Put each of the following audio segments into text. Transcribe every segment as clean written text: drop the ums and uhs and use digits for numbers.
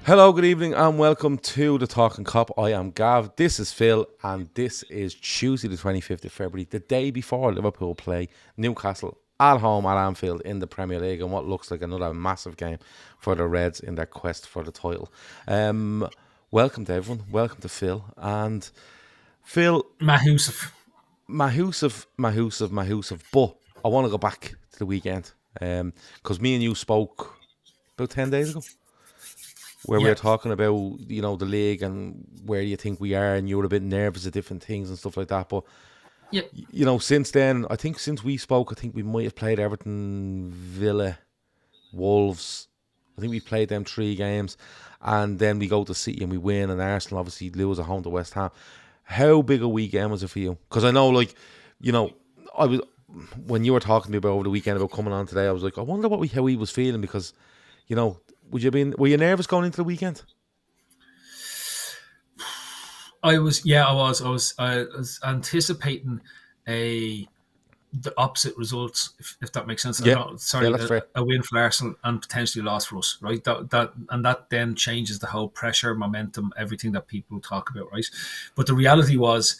Hello, good evening, and welcome to the Talkin Kop. I am Gav, this is Phil, and this is Tuesday the 25th of February, the day before Liverpool play Newcastle at home at Anfield in the Premier League, and what looks like another massive game for the Reds in their quest for the title. Welcome to everyone, welcome to Phil, and Phil... Mahusov, but I want to go back to the weekend, because me and you spoke about 10 days ago. Where we were talking about, the league and where you think we are, and you were a bit nervous at different things and stuff like that. But, since then, since we spoke, I think we might have played Everton, Villa, Wolves. I think we played them 3 games. And then we go to City and we win, and Arsenal obviously lose at home to West Ham. How big a weekend was it for you? Because I know, I was when you were talking to me about over the weekend about coming on today, I was like, I wonder how he was feeling because, were you nervous going into the weekend? I was anticipating the opposite results, if that makes sense. That's fair. A win for Arsenal and potentially a loss for us, right? That then changes the whole pressure, momentum, everything that people talk about, right? But the reality was,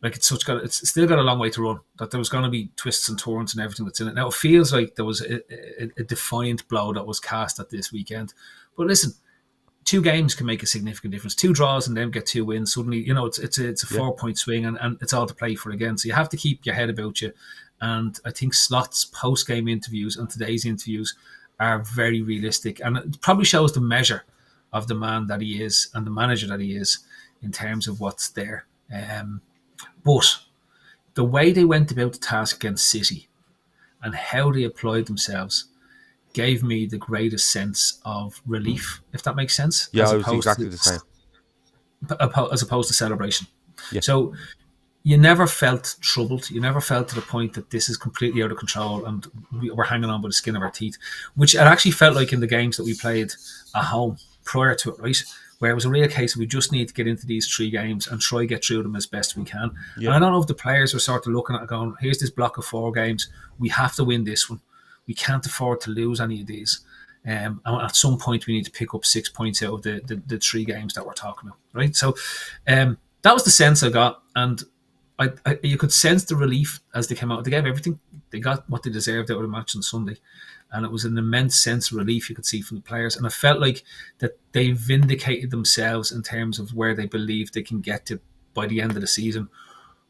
it's still got a long way to run. That there was going to be twists and turns and everything that's in it. Now it feels like there was a defiant blow that was cast at this weekend. But listen, 2 games can make a significant difference. 2 draws and then get 2 wins. Suddenly, it's a 4-point swing and it's all to play for again. So you have to keep your head about you. And I think Slott's post-game interviews and today's interviews are very realistic. And it probably shows the measure of the man that he is and the manager that he is in terms of what's there. But the way they went about the task against City and how they applied themselves gave me the greatest sense of relief, if that makes sense. Yeah, it was exactly the same. As opposed to celebration. Yeah. So you never felt troubled. You never felt to the point that this is completely out of control and we're hanging on by the skin of our teeth, which it actually felt like in the games that we played at home prior to it, right? Where it was a real case of we just need to get into these 3 games and try get through them as best we can. Yeah. And I don't know if the players were sort of looking at it going, here's this block of 4 games. We have to win this one. We can't afford to lose any of these. And at some point, we need to pick up 6 points out of the 3 games that we're talking about, right? So that was the sense I got. And you could sense the relief as they came out. They gave everything. They got what they deserved out of the match on Sunday. And it was an immense sense of relief you could see from the players. And I felt like that they vindicated themselves in terms of where they believe they can get to by the end of the season.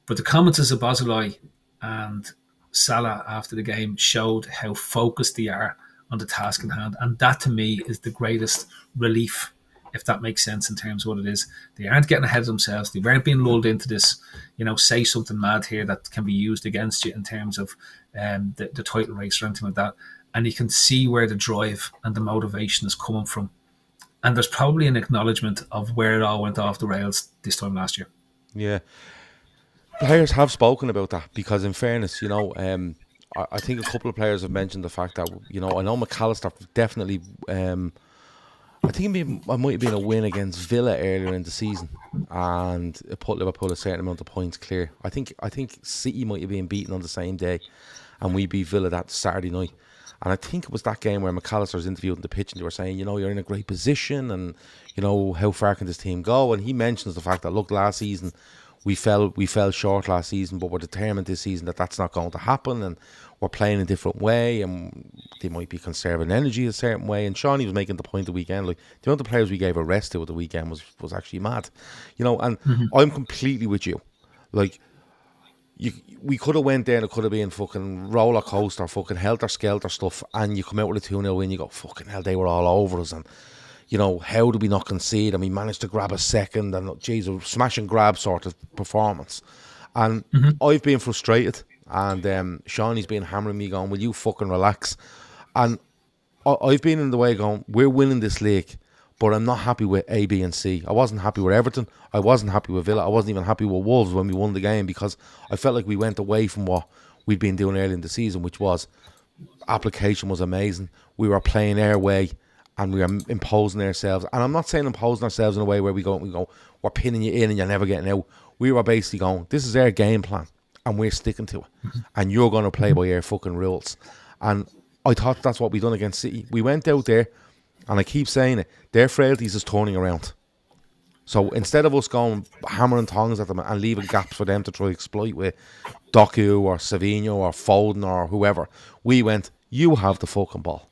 But the comments of Szoboszlai and Salah after the game showed how focused they are on the task in hand. And that to me is the greatest relief, if that makes sense in terms of what it is. They aren't getting ahead of themselves. They weren't being lulled into this, say something mad here that can be used against you in terms of the title race or anything like that. And you can see where the drive and the motivation is coming from. And there's probably an acknowledgement of where it all went off the rails this time last year. Yeah. Players have spoken about that because, in fairness, I think a couple of players have mentioned the fact that, I know McAllister definitely, I think it might have been a win against Villa earlier in the season and it put Liverpool a certain amount of points clear. I think City might have been beaten on the same day and we beat Villa that Saturday night. And I think it was that game where McAllister was interviewed on the pitch and they were saying, you're in a great position and, how far can this team go? And he mentions the fact that, look, last season we fell short last season, but we're determined this season that that's not going to happen and we're playing a different way and they might be conserving energy a certain way. And Shawnee was making the point the weekend, like, the amount of players we gave a rest to at the weekend was actually mad. And I'm completely with you. Like, we could have went there and it could have been fucking roller coaster, fucking helter-skelter stuff, and you come out with a 2-0 win, you go, fucking hell, they were all over us, and, how did we not concede, and we managed to grab a second, and, geez, a smash and grab sort of performance. And I've been frustrated, and Shawnee's been hammering me going, will you fucking relax? And I've been in the way going, we're winning this league, but I'm not happy with A, B and C. I wasn't happy with Everton. I wasn't happy with Villa. I wasn't even happy with Wolves when we won the game because I felt like we went away from what we'd been doing early in the season, which was application was amazing. We were playing our way and we were imposing ourselves. And I'm not saying imposing ourselves in a way where we go, we're pinning you in and you're never getting out. We were basically going, this is our game plan and we're sticking to it. And you're going to play by our fucking rules. And I thought that's what we done against City. We went out there And I keep saying it, their frailties is turning around. So instead of us going hammering tongs at them and leaving gaps for them to try to exploit with Doku or Savinho or Foden or whoever, we went, you have the fucking ball,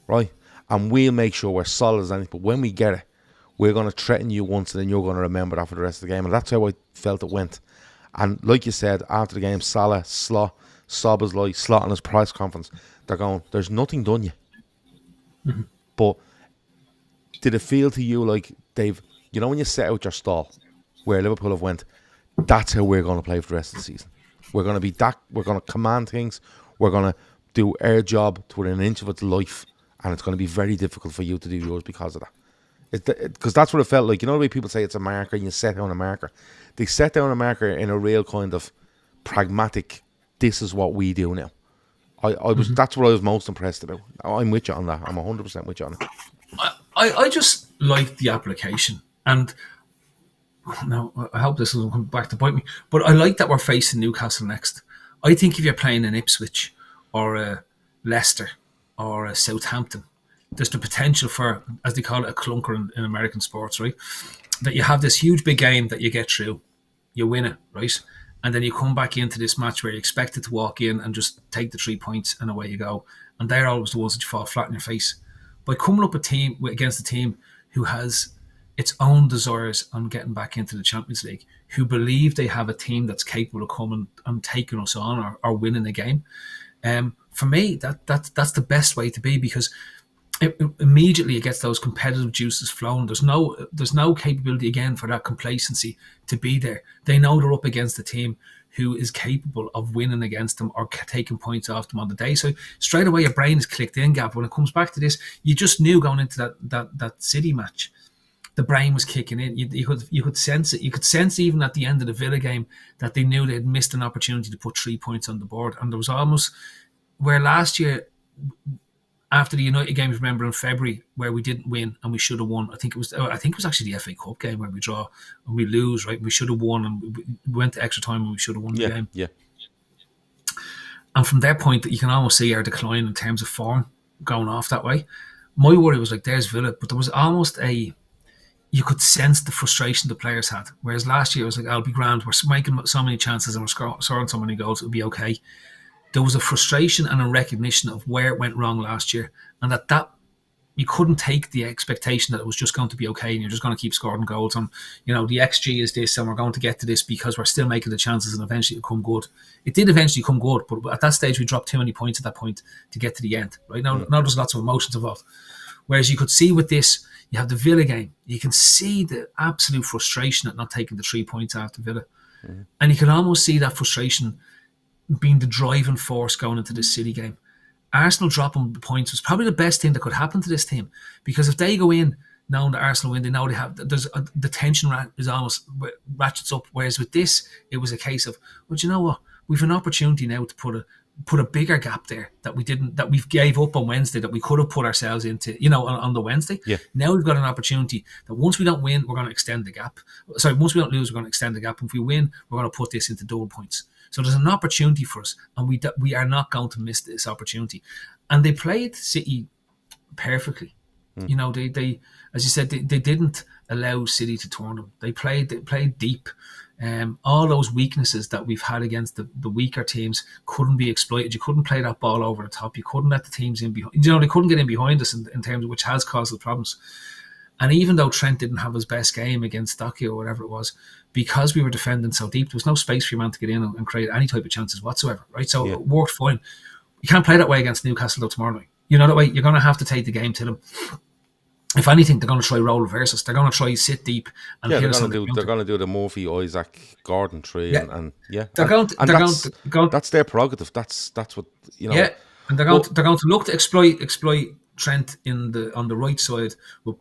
right? And we'll make sure we're solid as anything. But when we get it, we're going to threaten you once and then you're going to remember that for the rest of the game. And that's how I felt it went. And like you said, after the game, Salah, Szoboszlai, Slot in his press conference, they're going, there's nothing done yet. Mm-hmm. But did it feel to you like they've, you know, when you set out your stall, where Liverpool have went, that's how we're going to play for the rest of the season. We're going to be that. We're going to command things. We're going to do our job to within an inch of its life, and it's going to be very difficult for you to do yours because of that. Because that's what it felt like. You know the way people say it's a marker and you set down a marker? They set down a marker in a real kind of pragmatic, this is what we do now. That's what I was most impressed about. I'm with you on that. I'm 100% with you on it. I just like the application. And now I hope this doesn't come back to bite me, but I like that we're facing Newcastle next. I think if you're playing an Ipswich or a Leicester or a Southampton, there's the potential for, as they call it, a clunker in American sports, right? That you have this huge big game that you get through, you win it, right? And then you come back into this match where you're expected to walk in and just take the 3 points and away you go. And they're always the ones that you fall flat in your face. By coming up against a team who has its own desires on getting back into the Champions League, who believe they have a team that's capable of coming and taking us on or winning the game. For me, that's the best way to be, because immediately it gets those competitive juices flowing. There's no capability again for that complacency to be there. They know they're up against a team who is capable of winning against them or taking points off them on the day. So straight away your brain is clicked in, Gav. When it comes back to this, you just knew going into that City match, the brain was kicking in. You could sense it. You could sense even at the end of the Villa game that they knew they'd missed an opportunity to put 3 points on the board. And there was almost where last year, after the United games, remember in February, where we didn't win and we should have won. I think it was actually the FA Cup game where we draw and we lose, right? We should have won, and we went to extra time and we should have won the game. Yeah. And from their point, you can almost see our decline in terms of form going off that way. My worry was like, there's Villa, but there was almost you could sense the frustration the players had. Whereas last year it was like, I'll be grand. We're making so many chances and we're scoring so many goals, it'll be okay. There was a frustration and a recognition of where it went wrong last year, and that you couldn't take the expectation that it was just going to be okay and you're just going to keep scoring goals. And, you know, the XG is this and we're going to get to this because we're still making the chances and eventually it'll come good. It did eventually come good, but at that stage we dropped too many points at that point to get to the end. Right now there's lots of emotions involved. Whereas you could see with this, you have the Villa game, you can see the absolute frustration at not taking the 3 points after Villa. Mm-hmm. And you can almost see that frustration being the driving force going into this City game. Arsenal dropping points was probably the best thing that could happen to this team, because if they go in knowing that Arsenal win, they know they have, the tension is almost ratchets up. Whereas with this, it was a case of, well, you know what, we've an opportunity now to put a bigger gap there that we gave up on Wednesday, that we could have put ourselves into, you know, on the Wednesday. Yeah. Now we've got an opportunity that once we don't win, we're going to extend the gap. Sorry, once we don't lose, we're going to extend the gap. And if we win, we're going to put this into double points. So there's an opportunity for us, and we are not going to miss this opportunity. And they played City perfectly. You know, they as you said, they didn't allow City to turn them. They played deep. All those weaknesses that we've had against the weaker teams couldn't be exploited. You couldn't play that ball over the top. You couldn't let the teams in behind. You know, they couldn't get in behind us in terms of, which has caused the problems. And even though Trent didn't have his best game against Doku or whatever it was, because we were defending so deep, there was no space for your man to get in and create any type of chances whatsoever, right? So It worked fine. You can't play that way against Newcastle though tomorrow night. You know that way. You're going to have to take the game to them. If anything, they're going to try role reverse us. They're going to try sit deep and hit us. They're going to do the Murphy, Isaac, Gordon tree, and that's their prerogative. That's what, you know. Yeah, and they're going to look to exploit Trent on the right side with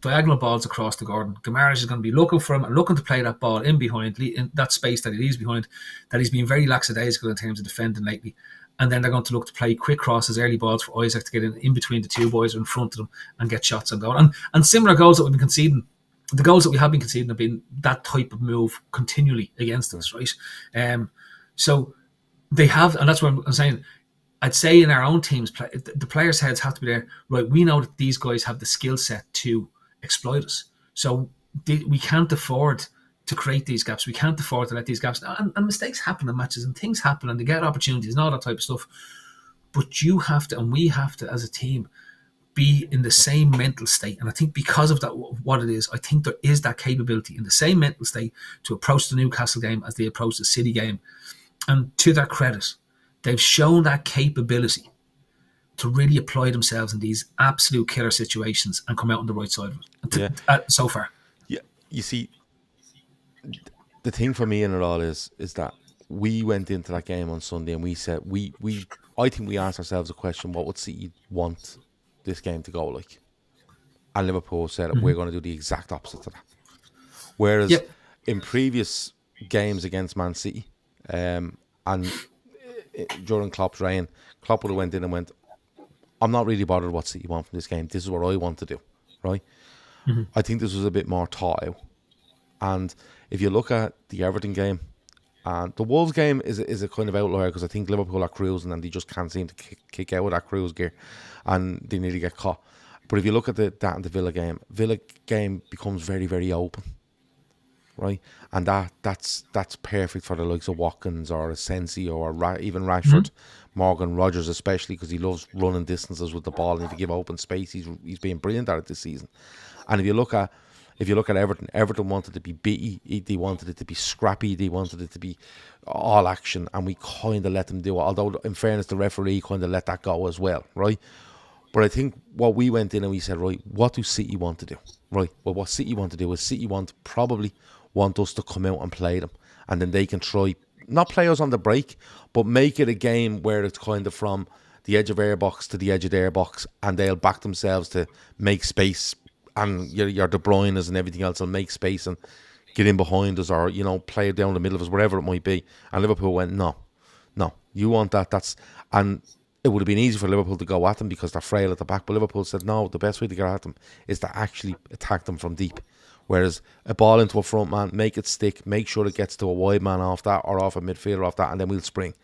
diagonal balls across the Gordon. Guimaraes is going to be looking for him and looking to play that ball in behind, in that space that he leaves behind, that he's been very lackadaisical in terms of defending lately. And then they're going to look to play quick crosses, early balls for Isaac to get in between the two boys or in front of them and get shots on goal. And similar goals that we've been conceding, the goals that we have been conceding have been that type of move continually against us, right? So they have, and that's what I'm saying, I'd say in our own teams, the players' heads have to be there. Right, we know that these guys have the skill set to exploit us, so we can't afford to create these gaps. We can't afford to let these gaps. And mistakes happen in matches, and things happen, and they get opportunities and all that type of stuff. But you have to, and we have to, as a team, be in the same mental state. And I think because of that, what it is, I think there is that capability in the same mental state to approach the Newcastle game as they approach the City game. And to their credit, they've shown that capability to really apply themselves in these absolute killer situations and come out on the right side of it. So far. Yeah, you see, the thing for me in it all is that we went into that game on Sunday and we said I think we asked ourselves a question: what would City want this game to go like? And Liverpool said we're going to do the exact opposite to that. Whereas in previous games against Man City, and during Klopp's reign, Klopp would have went in and went, I'm not really bothered what City want from this game. This is what I want to do, right? I think this was a bit more thought out. And if you look at the Everton game, and the Wolves game is a kind of outlier because I think Liverpool are cruising and they just can't seem to kick out of that cruise gear and they nearly get caught. But if you look at that and the Villa game becomes very, very open, right? And that's perfect for the likes of Watkins or Asensio or even Rashford, Morgan Rogers especially, because he loves running distances with the ball and to give open space. He's been brilliant at it this season. And if you look at Everton wanted to be bitty, they wanted it to be scrappy, they wanted it to be all action, and we kind of let them do it. Although, in fairness, the referee kind of let that go as well, right? But I think what we went in and we said, right, what do City want to do? Right, well, what City want to do is City probably want us to come out and play them, and then they can try, not play us on the break, but make it a game where it's kind of from the edge of our box to the edge of their box, and they'll back themselves to make space, and your De Bruyne's and everything else will make space and get in behind us, or play it down the middle of us, wherever it might be. And Liverpool went, no, you want that. And it would have been easy for Liverpool to go at them because they're frail at the back, but Liverpool said no, the best way to get at them is to actually attack them from deep. Whereas a ball into a front man, make it stick, make sure it gets to a wide man off that or off a midfielder off that, and then we'll spring.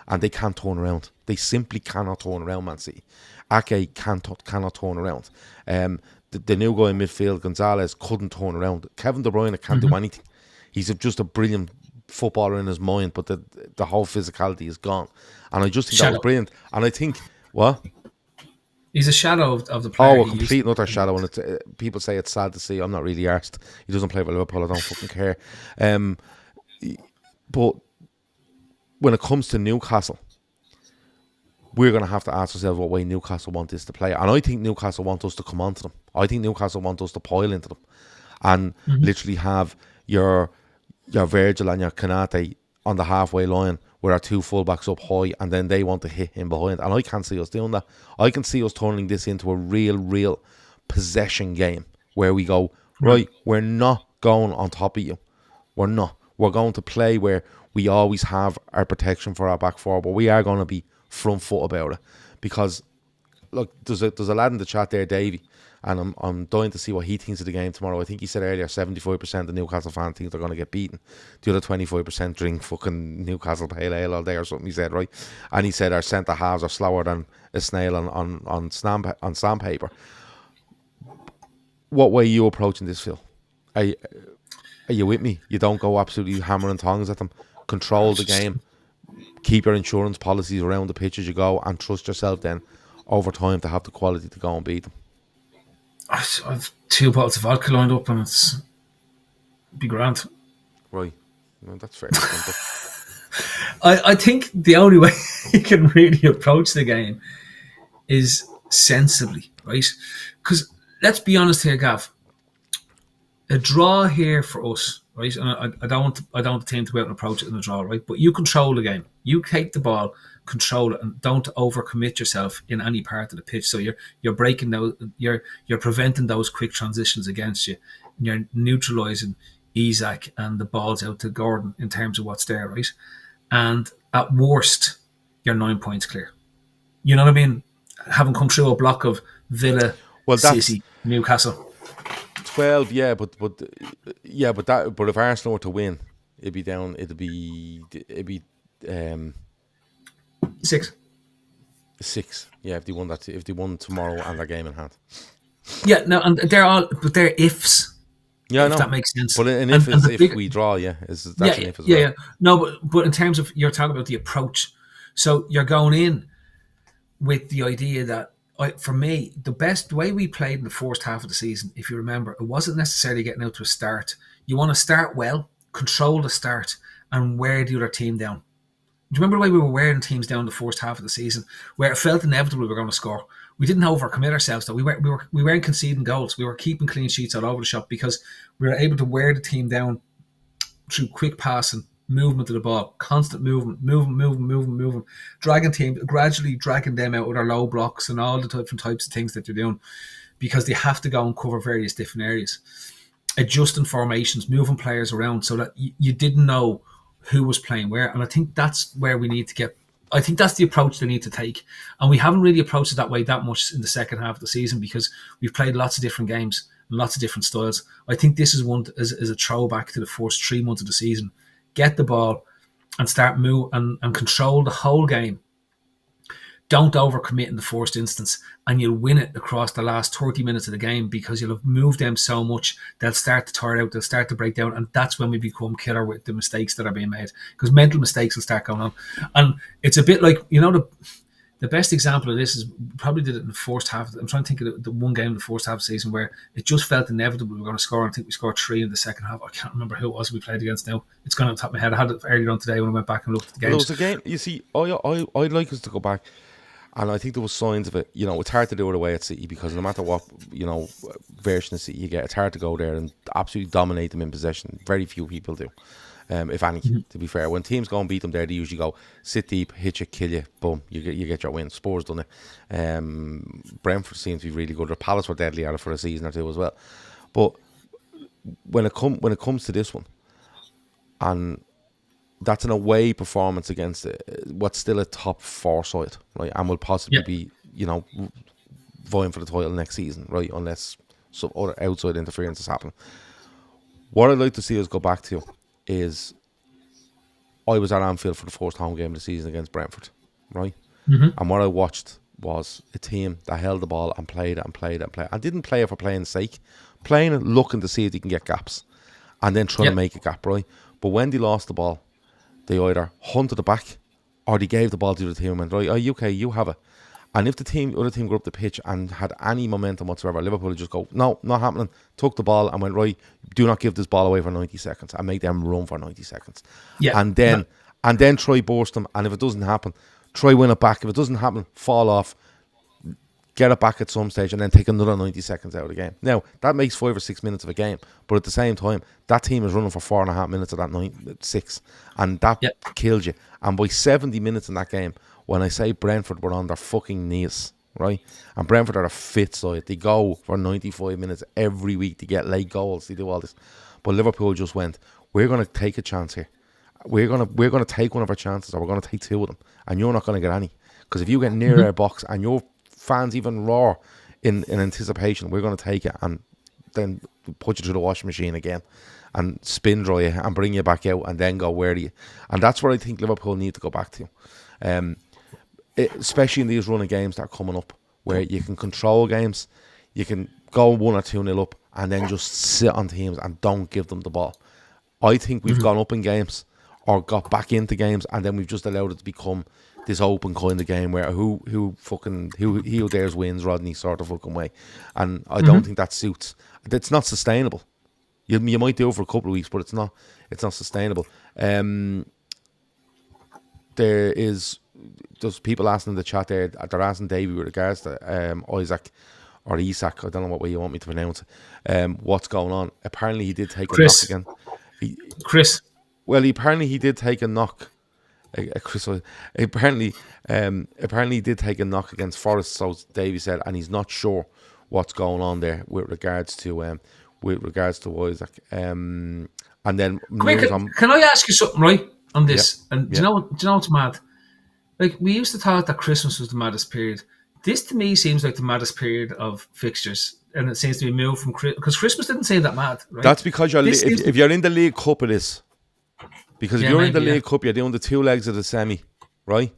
And they can't turn around. They simply cannot turn around, Man City. Ake cannot turn around. The new guy in midfield, Gonzalez, couldn't turn around. Kevin De Bruyne can't do anything. He's just a brilliant footballer in his mind, but the whole physicality is gone. And I just think that was brilliant. And I think, what? He's a shadow of the player. Oh, a complete and utter shadow. And people say it's sad to see. I'm not really arsed. He doesn't play for Liverpool. I don't fucking care. But when it comes to Newcastle, we're going to have to ask ourselves what way Newcastle want this to play. And I think Newcastle want us to come onto them. I think Newcastle want us to pile into them and literally have your Virgil and your Kanate on the halfway line with our two fullbacks up high, and then they want to hit him behind. And I can't see us doing that. I can see us turning this into a real possession game where we go, right, we're not going on top of you. We're not. We're going to play where we always have our protection for our back four, but we are going to be front foot about it. Because, look, there's a lad in the chat there, Davey, and I'm dying to see what he thinks of the game tomorrow. I think he said earlier 75% of Newcastle fans think they're going to get beaten. The other 25% drink fucking Newcastle Pale Ale all day or something, he said, right? And he said our centre halves are slower than a snail on sandpaper. What way are you approaching this, Phil? Are you with me? You don't go absolutely hammering tongs at them. Control the game. Keep your insurance policies around the pitch as you go, and trust yourself then over time to have the quality to go and beat them. I've 2 bottles of vodka lined up and it's be grand. Right. Well, that's fair. I think the only way you can really approach the game is sensibly, right? Because let's be honest here, Gav. A draw here for us, right? And I don't want the team to go out and approach it in a draw, right? But you control the game. You take the ball, control it, and don't overcommit yourself in any part of the pitch. So you're breaking those, you're preventing those quick transitions against you. And you're neutralising Isak and the balls out to Gordon in terms of what's there, right? And at worst, you're 9 points clear. You know what I mean? Having come through a block of Villa, City, Newcastle. 12, yeah, but if Arsenal were to win, it'd be 6. 6. Yeah, if they won tomorrow and their game in hand. Yeah, no, and they're ifs, Yeah, I if know. that makes sense. But an And if is the if big, we draw, that's yeah, an if as yeah, well. yeah. No, but in terms of, you're talking about the approach. So you're going in with the idea that, for me, the way we played in the first half of the season, if you remember, it wasn't necessarily getting out to a start. You want to start well, control the start, and wear the other team down. Do you remember the way we were wearing teams down the first half of the season, where it felt inevitable we were going to score? We didn't overcommit ourselves though. We weren't conceding goals. We were keeping clean sheets all over the shop because we were able to wear the team down through quick passing, movement of the ball, constant movement, gradually dragging them out with our low blocks and all the different types of things that they're doing, because they have to go and cover various different areas, adjusting formations, moving players around so that you didn't know who was playing where. And I think that's where we need to get. I think that's the approach they need to take. And we haven't really approached it that way that much in the second half of the season, because we've played lots of different games and lots of different styles. I think this is a throwback to the first 3 months of the season. Get the ball and start move and control the whole game. Don't overcommit in the first instance, and you'll win it across the last 30 minutes of the game, because you'll have moved them so much, they'll start to tire out, they'll start to break down, and that's when we become killer with the mistakes that are being made, because mental mistakes will start going on. And it's a bit like, the best example of this is probably did it in the first half. I'm trying to think of the one game in the first half of the season where it just felt inevitable we were going to score. I think we scored 3 in the second half. I can't remember who it was we played against now. It's gone on top of my head. I had it earlier on today when I went back and looked at the games. Well, it was a game. You see, I'd like us to go back. And I think there was signs of it. It's hard to do it away at City, because no matter what, version of City you get, it's hard to go there and absolutely dominate them in possession. Very few people do, if any, to be fair. When teams go and beat them there, they usually go, sit deep, hit you, kill you, boom, you get your win. Spurs done it. Brentford seems to be really good. The Palace were deadly at it for a season or two as well. But when it comes to this one, and that's an away performance against what's still a top 4 side, right? And will possibly be, vying for the title next season, right? Unless some other outside interference is happening. What I'd like to see us go back to is, I was at Anfield for the first home game of the season against Brentford, right? Mm-hmm. And what I watched was a team that held the ball and played it and played it and played it. And didn't play it for playing's sake. Playing it, looking to see if they can get gaps. And then trying to make a gap, right? But when they lost the ball, they either hunted it back or they gave the ball to the team and went, right, UK, you have it. And if the other team got up the pitch and had any momentum whatsoever, Liverpool would just go, no, not happening. Took the ball and went, right, do not give this ball away for 90 seconds and make them run for 90 seconds. Yeah. And then try burst them. And if it doesn't happen, try win it back. If it doesn't happen, fall off, get it back at some stage, and then take another 90 seconds out of the game. Now, that makes 5 or 6 minutes of a game, but at the same time, that team is running for 4.5 minutes of that 6, and that kills you. And by 70 minutes in that game, when I say Brentford were on their fucking knees, right? And Brentford are a fit side. They go for 95 minutes every week to get late goals. They do all this. But Liverpool just went, we're going to take a chance here. We're going to take one of our chances, or we're going to take 2 of them, and you're not going to get any. Because if you get near our box and your fans even roar in anticipation, we're going to take it and then put you through the washing machine again and spin dry you and bring you back out and then go, where do you? And that's what I think Liverpool need to go back to. Especially in these running games that are coming up, where you can control games, you can go 1 or 2-0 up and then just sit on teams and don't give them the ball. I think we've gone up in games or got back into games, and then we've just allowed it to become this open kind of game where who dares wins, Rodney sort of fucking way. And I don't think that suits. It's not sustainable. You might do it for a couple of weeks, but it's not sustainable. There's people asking in the chat there, they're asking Davey with regards to Isaac or Isak, I don't know what way you want me to pronounce it, what's going on. Apparently he did take a knock again. Chris. Well, apparently he did take a knock. Chris, apparently he did take a knock against Forest, so Davey said, and he's not sure what's going on there with regards to Isaac. And then can I ask you something right on this? Yeah. And do you know what's mad? Like, we used to thought that Christmas was the maddest period. This to me seems like the maddest period of fixtures, and it seems to be moved from because Christmas didn't seem that mad. Right? That's because if you're in the League Cup, it is. Because if you're in the League Cup, you're doing the 2 legs of the semi, right?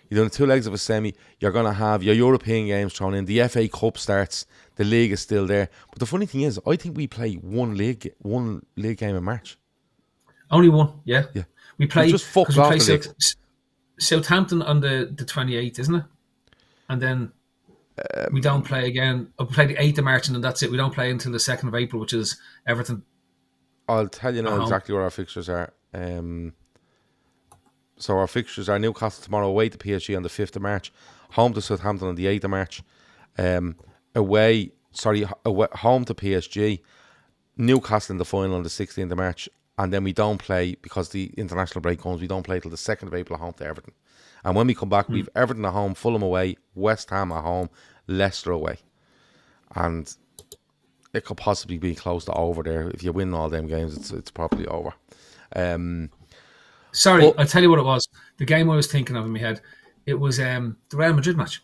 You're doing 2 legs of a semi. You're going to have your European games thrown in. The FA Cup starts. The league is still there. But the funny thing is, I think we play one league game in March. Only one, yeah. Yeah. We play just fucked because we off play the league. Southampton on the 28th, isn't it? And then we don't play again. We play the 8th of March, and then that's it. We don't play until the 2nd of April, which is Everton. I'll tell you now exactly where our fixtures are. So our fixtures are Newcastle tomorrow, away to PSG on the 5th of March, home to Southampton on the 8th of March, home to PSG, Newcastle in the final on the 16th of March, and then we don't play, because the international break comes, we don't play till the 2nd of April, home to Everton. And when we come back, we've Everton at home, Fulham away, West Ham at home, Leicester away. And it could possibly be close to over there. If you win all them games, it's probably over. Sorry, I'll tell you what it was. The game I was thinking of in my head, it was the Real Madrid match.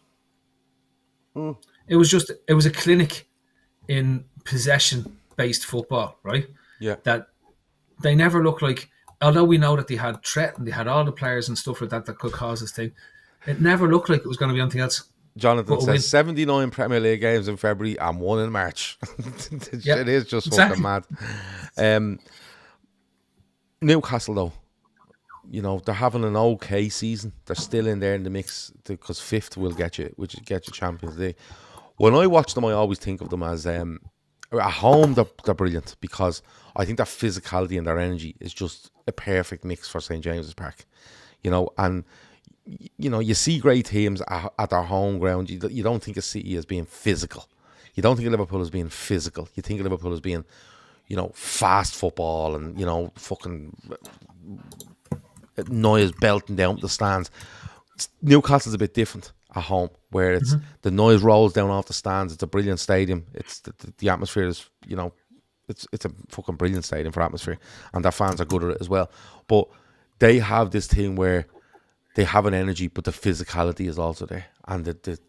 It was a clinic in possession-based football, right? Yeah. That they never looked like, although we know that they had threat and they had all the players and stuff like that could cause this thing, it never looked like it was going to be anything else. Jonathan says 79 Premier League games in February and 1 in March. It is just fucking mad. Newcastle, though, they're having an okay season. They're still in there in the mix, because 5th will get you, which gets you Champions League. When I watch them, I always think of them as at home. They're brilliant, because I think their physicality and their energy is just a perfect mix for St James's Park. And you see great teams at their home ground. You don't think of City as being physical. You don't think of Liverpool as being physical. You think of Liverpool as being, fast football and, fucking noise belting down the stands. Newcastle's a bit different at home, where it's the noise rolls down off the stands. It's a brilliant stadium. It's the atmosphere is, it's a fucking brilliant stadium for atmosphere, and their fans are good at it as well. But they have this thing where they have an energy, but the physicality is also there, and the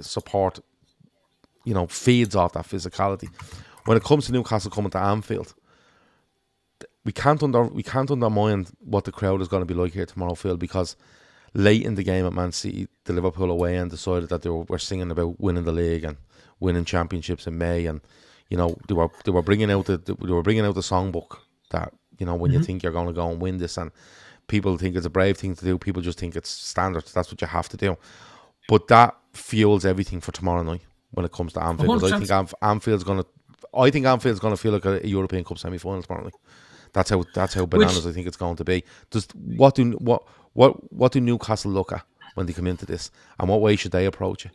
support, feeds off that physicality. When it comes to Newcastle coming to Anfield, we can't undermine what the crowd is going to be like here tomorrow, Phil, because late in the game at Man City, the Liverpool away end decided that they were singing about winning the league and winning championships in May, and they were bringing out the songbook that when you think you're going to go and win this, and people think it's a brave thing to do. People just think it's standard. That's what you have to do. But that fuels everything for tomorrow night when it comes to Anfield. Because I think Anfield's going to feel like a European Cup semi-final tomorrow night. That's how bananas I think it's going to be. Just what do Newcastle look at when they come into this, and what way should they approach it?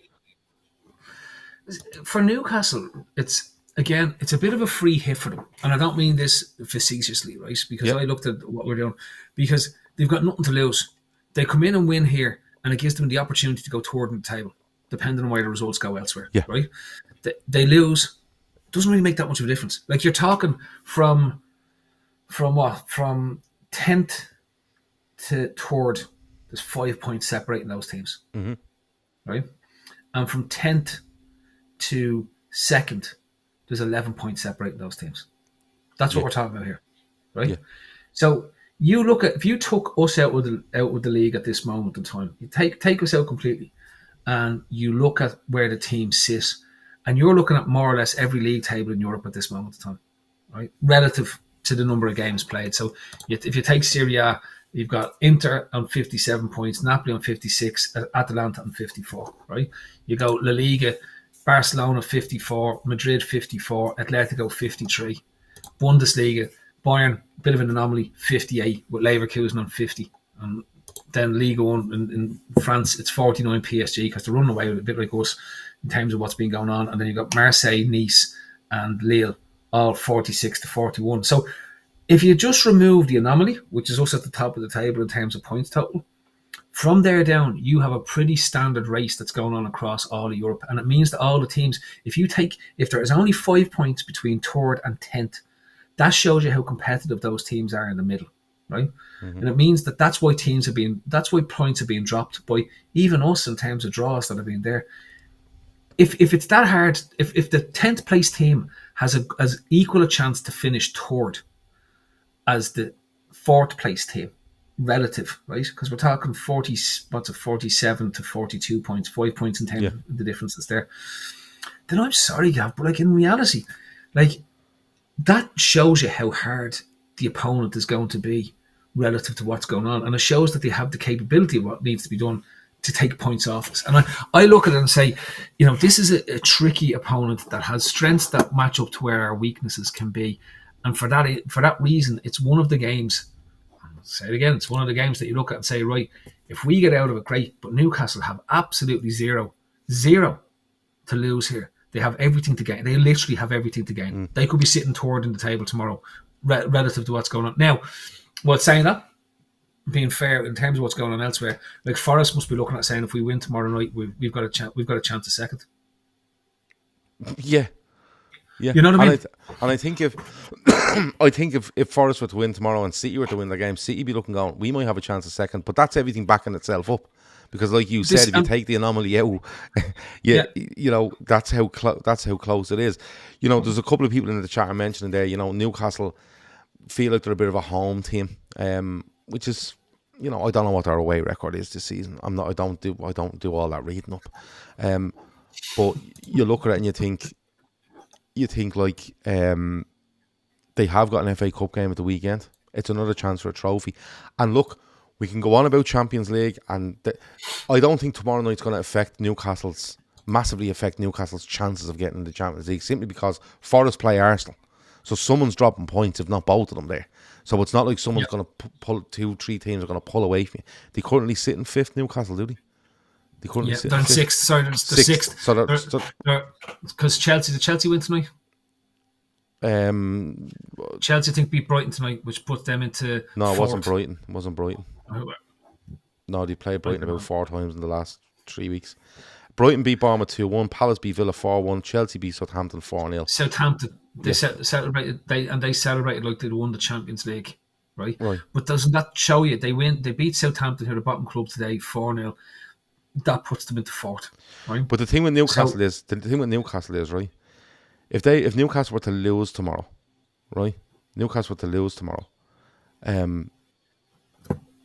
For Newcastle, it's a bit of a free hit for them, and I don't mean this facetiously, right? Because I looked at what we're doing, because they've got nothing to lose. They come in and win here, and it gives them the opportunity to go toward the table, depending on where the results go elsewhere. Yeah. Right? They lose, doesn't really make that much of a difference. Like, you're talking from what? From 10th to toward, there's 5 points separating those teams. Mm-hmm. Right? And from 10th to 2nd, there's 11 points separating those teams. That's what we're talking about here. Right? Yeah. So you look at, if you took us out with the league at this moment in time, you take us out completely, and you look at where the teams sit, and you're looking at more or less every league table in Europe at this moment in time, right? Relative to the number of games played. So if you take Serie A, you've got Inter on 57 points, Napoli on 56, Atalanta on 54, right? You go La Liga, Barcelona 54, Madrid 54, Atletico 53, Bundesliga, Bayern, bit of an anomaly, 58, with Leverkusen on 50. And then Ligue 1 in France, it's 49 PSG, because they're running away with a bit like us in terms of what's been going on. And then you've got Marseille, Nice, and Lille, all 46 to 41. So if you just remove the anomaly, which is us at the top of the table in terms of points total, from there down, you have a pretty standard race that's going on across all of Europe. And it means that all the teams, if there is only 5 points between 3rd and 10th, that shows you how competitive those teams are in the middle, right? Mm-hmm. And it means that's why points are being dropped by even us in terms of draws that have been there. If it's that hard, if the 10th place team has equal a chance to finish 3rd as the 4th place team, relative, right? Because we're talking 47 to 42 points, 5 points in terms of the differences there. Then I'm sorry, Gav, but like in reality, like that shows you how hard the opponent is going to be relative to what's going on, and it shows that they have the capability of what needs to be done to take points off us. And I look at it and say, this is a tricky opponent that has strengths that match up to where our weaknesses can be, and for that reason, it's one of the games. I'll say it again, it's one of the games that you look at and say, right, if we get out of it, great. But Newcastle have absolutely zero to lose here. They have everything to gain. They literally have everything to gain. They could be sitting third in the table tomorrow, relative to what's going on now. Well, saying that, being fair in terms of what's going on elsewhere, like Forest must be looking at saying, if we win tomorrow night, we've got a chance. We've got a chance of second. Yeah. You know what I mean? And I think if if Forest were to win tomorrow and City were to win their game, City be looking going, we might have a chance of second. But that's everything backing itself up, because like you said, if you take the anomaly out, that's how close it is. There's a couple of people in the chat mentioning there. Newcastle feel like they're a bit of a home team, which is, I don't know what their away record is this season. I don't do all that reading up, but you look at it and you think like they have got an FA Cup game at the weekend. It's another chance for a trophy. And look, we can go on about Champions League, and I don't think tomorrow night's going to massively affect Newcastle's chances of getting the Champions League, simply because Forest play Arsenal. So someone's dropping points, if not both of them there. So it's not like someone's going to pull 2-3 teams are going to pull away from you. They currently sit in 5th, Newcastle, do they? They currently sit they're in 6th. 6th. Sorry, they're 6th. So because did Chelsea win tonight? Chelsea, I think, beat Brighton tonight, which put them into. No, it 4th. wasn't Brighton. No, they played Brighton about 4 times in the last 3 weeks. Brighton beat Bournemouth 2-1. Palace beat Villa 4-1. Chelsea beat Southampton 4-0. Southampton, they celebrated. They celebrated like they'd won the Champions League, right? But doesn't that show you they beat Southampton, who are the bottom club today, 4-0. That puts them into 4th, right? But the thing with Newcastle is right. If Newcastle were to lose tomorrow, right?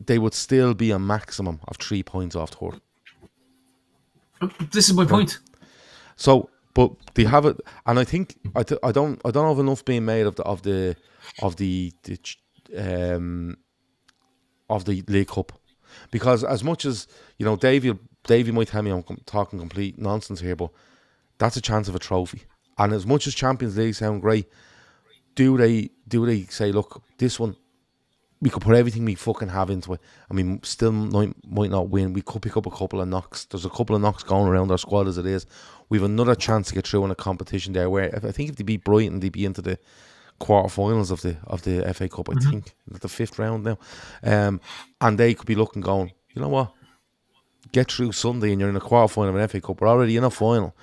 They would still be a maximum of 3 points off third. This is my point. So, but they have it, and I think I don't have enough being made of the League Cup, because as much as Davey might tell me I'm talking complete nonsense here, but that's a chance of a trophy. And as much as Champions League sound great, do they say, look, this one we could put everything we fucking have into it, and we still might not win. We could pick up a couple of knocks. There's a couple of knocks going around our squad as it is. We've another chance to get through in a competition there, where I think if they beat Brighton, they'd be into the quarterfinals of the FA Cup. I think the 5th round now, and they could be looking, going, you know what? Get through Sunday and you're in a quarterfinal of an FA Cup. We're already in a final.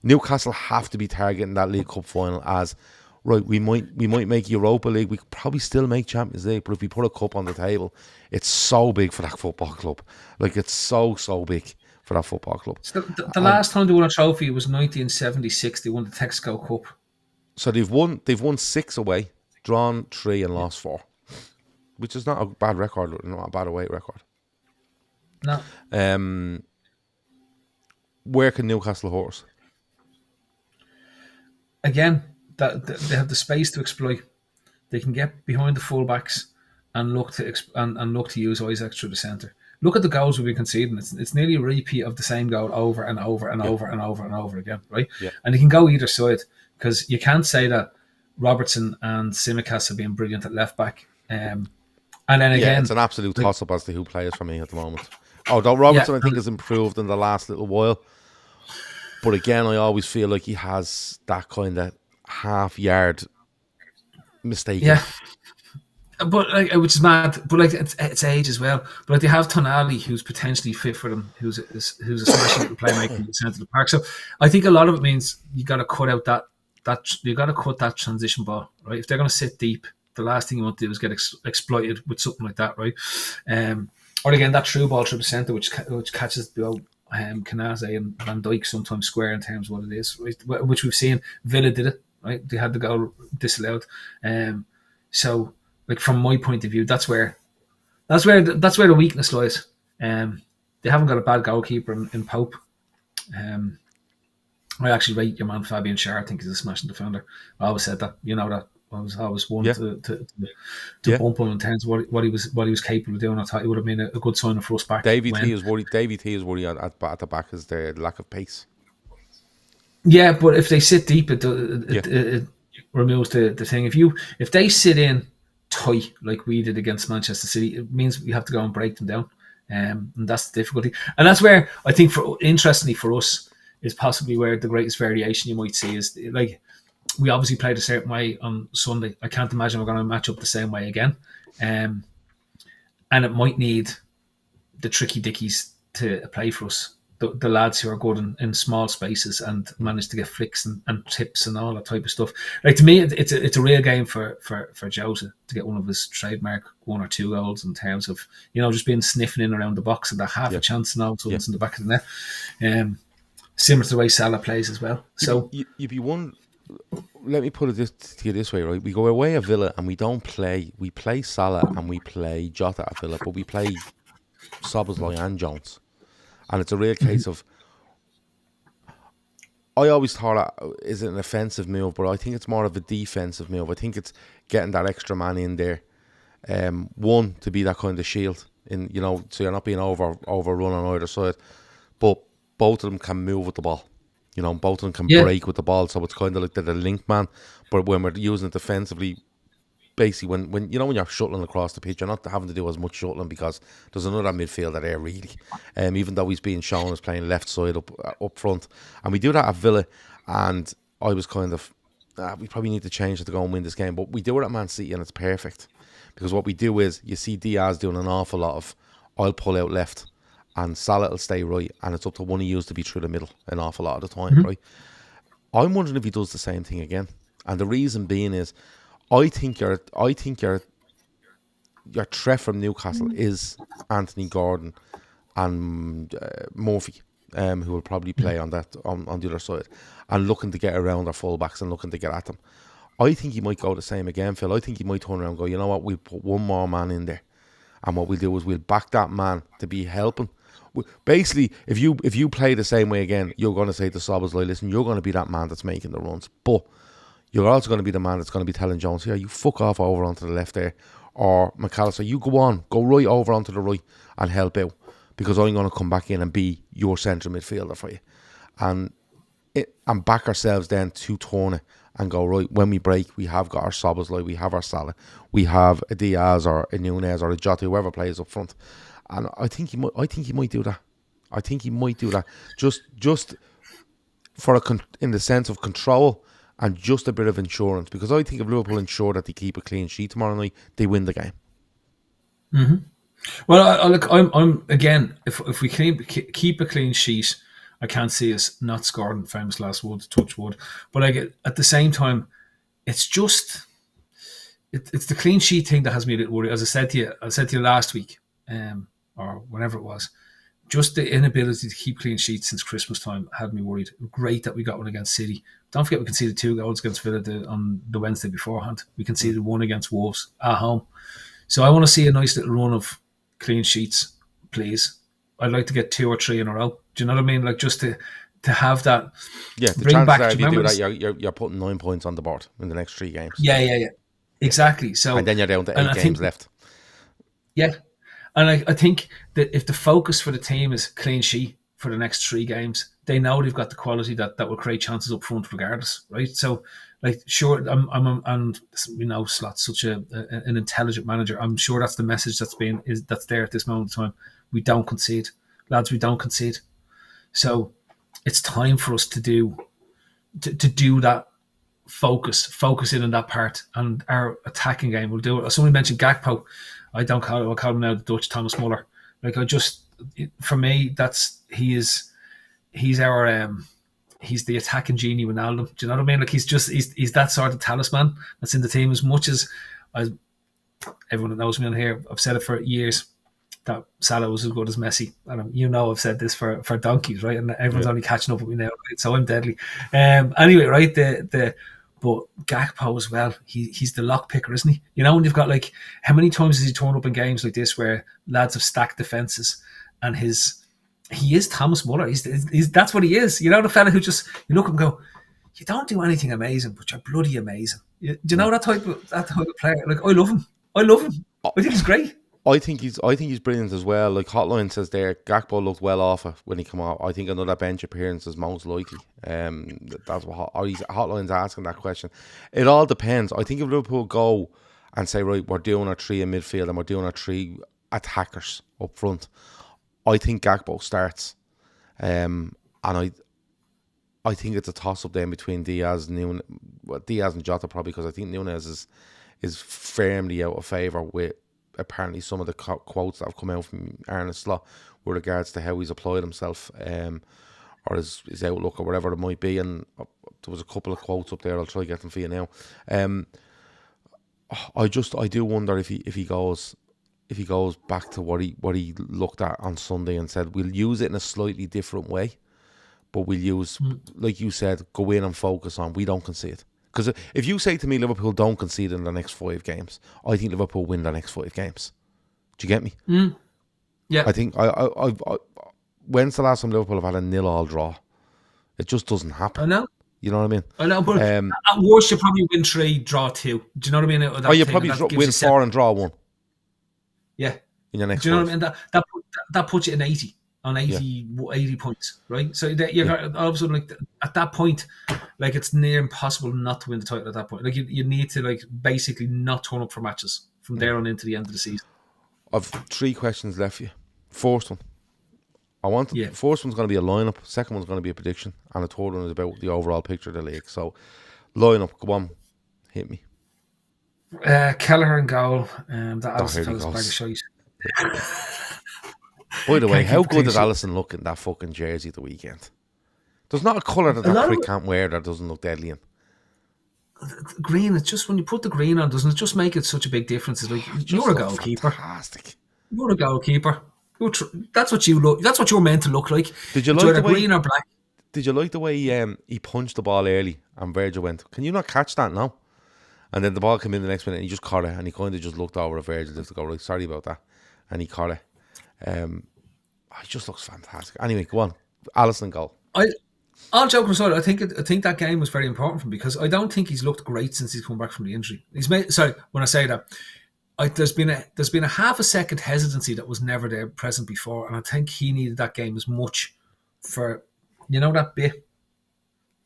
Newcastle have to be targeting that League Cup final as, right, we might make Europa League. We could probably still make Champions League, but if we put a cup on the table, it's so big for that football club. Like, it's so big for that football club. So the last time they won a trophy was 1976. They won the Texaco Cup. So they've won 6 away, drawn 3 and lost 4, which is not a bad record, not a bad away record. No. Where can Newcastle horse? Again, that they have the space to exploit. They can get behind the fullbacks and look to use Isaac through the centre. Look at the goals we've been conceding. It's nearly a repeat of the same goal over and over and over and over and over again, right? Yeah. And you can go either side, because you can't say that Robertson and Tsimikas have been brilliant at left back. And then again, it's an absolute toss up as to who plays for me at the moment. Although Robertson, I think, has improved in the last little while. But again, I always feel like he has that kind of half-yard mistake. Yeah. But which is mad. But it's age as well. But they have Tonali, who's potentially fit for them, who's a smashing little playmaker in the centre of the park. So I think a lot of it means you got to cut out that transition ball, right? If they're going to sit deep, the last thing you want to do is get exploited with something like that, right? Or again, that through ball through the centre, which catches the Kanase and Van Dijk sometimes square in terms of what it is, right? Which we've seen. Villa did it, right? They had the goal disallowed. So, like, from my point of view, that's where That's where the weakness lies. They haven't got a bad goalkeeper in Pope. I actually rate your man Fabian Schär. I think he's a smashing defender. I always said that. You know that. I was one Yeah. to bump him in terms of what he was capable of doing. I thought he would have been a good signing for us back. Davey T is worried at the back is the lack of pace. Yeah, but if they sit deep, it removes the thing. If they sit in tight like we did against Manchester City, it means we have to go and break them down, and that's the difficulty. And that's where I think, interestingly for us, is possibly where the greatest variation you might see is like. We obviously played a certain way on Sunday. I can't imagine we're going to match up the same way again. And it might need the tricky dickies to play for us. The lads who are good in small spaces and manage to get flicks and tips and all that type of stuff. Like, to me, it's a real game for Jota to get one of his trademark 1 or 2 goals in terms of, just being sniffing in around the box and that half a chance and all of a sudden it's in the back of the net. Similar to the way Salah plays as well. So you'd be one. Let me put it to you this way, right? We go away at Villa and we play Salah and we play Jota at Villa, but we play Szoboszlai and Jones. And it's a real case of, I always thought is an offensive move, but I think it's more of a defensive move. I think it's getting that extra man in there. One, to be that kind of shield, so you're not being overrun on either side. But both of them can move with the ball. Both of them can break with the ball, so it's kind of like they're the link man. But when we're using it defensively, basically when you're shuttling across the pitch, you're not having to do as much shuttling because there's another midfielder there really. Even though he's being shown as playing left side up front, and we do that at Villa. And I was kind of, we probably need to change it to go and win this game. But we do it at Man City, and it's perfect because what we do is you see Diaz doing an awful lot of, I'll pull out left. And Salah will stay right, and it's up to one of you to be through the middle an awful lot of the time, right? I'm wondering if he does the same thing again, and the reason being is, I think your threat from Newcastle is Anthony Gordon and Murphy, who will probably play on the other side, and looking to get around our fullbacks and looking to get at them. I think he might go the same again, Phil. I think he might turn around and go, you know what, we'll put one more man in there, and what we'll do is we'll back that man to be helping. Basically, if you play the same way again, you're going to say to Szoboszlai, listen, you're going to be that man that's making the runs, but you're also going to be the man that's going to be telling Jones, here, you fuck off over onto the left there, or McAllister, you go right over onto the right and help out, because I'm going to come back in and be your central midfielder for you, and back ourselves then to turn it and go, right, when we break, we have got our Szoboszlai, we have our Salah, we have a Diaz or a Nunez or a Jota, whoever plays up front. And I think he might do that. I think he might do that just for in the sense of control and just a bit of insurance. Because I think if Liverpool ensure that they keep a clean sheet tomorrow night, they win the game. Mm-hmm. Well, look, I'm again. If we keep a clean sheet, I can't see us not scoring. Famous last word, touch wood. But at the same time, it's just it's the clean sheet thing that has me a little worried. As I said to you last week. Or whenever it was, just the inability to keep clean sheets since Christmas time had me worried. Great that we got one against City. Don't forget we conceded 2 goals against Villa on the Wednesday beforehand. We conceded 1 against Wolves at home. So I want to see a nice little run of clean sheets, please. I'd like to get 2 or 3 in a row. Do you know what I mean? Like, just to have that. Yeah, the chances are if you do that, you're putting 9 points on the board in the next 3 games. Yeah. Exactly. So, and then you're down to 8 games left. Yeah. And I think that if the focus for the team is clean sheet for the next 3 games, they know they've got the quality that will create chances up front regardless, right? So, like, sure, and Slot's such an intelligent manager. I'm sure that's the message that's there at this moment in time. We don't concede, lads. We don't concede. So it's time for us to do that. Focus in on that part, and our attacking game will do it. Somebody mentioned Gakpo. I don't call him. I call him now the Dutch Thomas Muller. Like, for me, he's the attacking genie Ronaldo. Do you know what I mean? Like, he's that sort of talisman that's in the team. As much as everyone that knows me on here, I've said it for years that Salah was as good as Messi, and I've said this for donkeys, right? And everyone's only catching up with me now, right? So I'm deadly. Anyway, right? But But Gakpo as well, he's the lock picker, isn't he? You know, when you've got like, how many times has he turned up in games like this where lads have stacked defences, and he is Thomas Muller. He's that's what he is. You know, the fella who just, you look at him and go, you don't do anything amazing, but you're bloody amazing. Do you know that type of player? Like, I love him. I think he's great. I think he's brilliant as well. Like Hotline says there, Gakpo looked well off it when he came out. I think another bench appearance is most likely. That's what Hotline's asking that question. It all depends. I think if Liverpool go and say, right, we're doing our 3 in midfield and we're doing our 3 attackers up front, I think Gakpo starts. And I think it's a toss-up then between Diaz and Jota, probably, because I think Nunez is firmly out of favour with apparently some of the quotes that have come out from Arne Slot with regards to how he's applied himself, or his outlook, or whatever it might be. And there was a couple of quotes up there. I'll try to get them for you now. I do wonder if he goes back to what he looked at on Sunday and said, we'll use it in a slightly different way, but we'll use, like you said, go in and focus on, we don't concede. Because if you say to me Liverpool don't concede in the next 5 games, I think Liverpool win the next 5 games. Do you get me? Yeah. I think when's the last time Liverpool have had a 0-0 draw? It just doesn't happen. I know. You know what I mean? I know, but at worst you probably win 3, draw 2. Do you know what I mean? You probably win 4 and draw 1. Yeah. In your next. Do you know what I mean? That puts you in 80. On 80 points, right? So you're all of a sudden, like, at that point, like, it's near impossible not to win the title at that point. Like, you need to, like, basically not turn up for matches from there on into the end of the season. I've 3 questions left for you. First one, first one's going to be a lineup. Second one's going to be a prediction, and the third one is about the overall picture of the league. So, lineup, go on, hit me. Kelleher in goal. That Alisson fella's bag of shite. By the way, how good did Alisson look in that fucking jersey the weekend? There's not a colour that prick can't wear that doesn't look deadly in. Green, it's just when you put the green on, doesn't it just make it such a big difference? It's like, you're a goalkeeper. Fantastic. You're a goalkeeper. That's what you look. That's what you're meant to look like. Did you like the way, green or black? Did you like the way he punched the ball early and Virgil went, can you not catch that now? And then the ball came in the next minute and he just caught it, and he kind of just looked over at Virgil to go, right, sorry about that. And he caught it. He just looks fantastic. Anyway, go on. Alisson goal. All joking aside, I think that game was very important for him, because I don't think he's looked great since he's come back from the injury. When I say that, there's been a half a second hesitancy that was never there present before, and I think he needed that game as much for, you know, that bit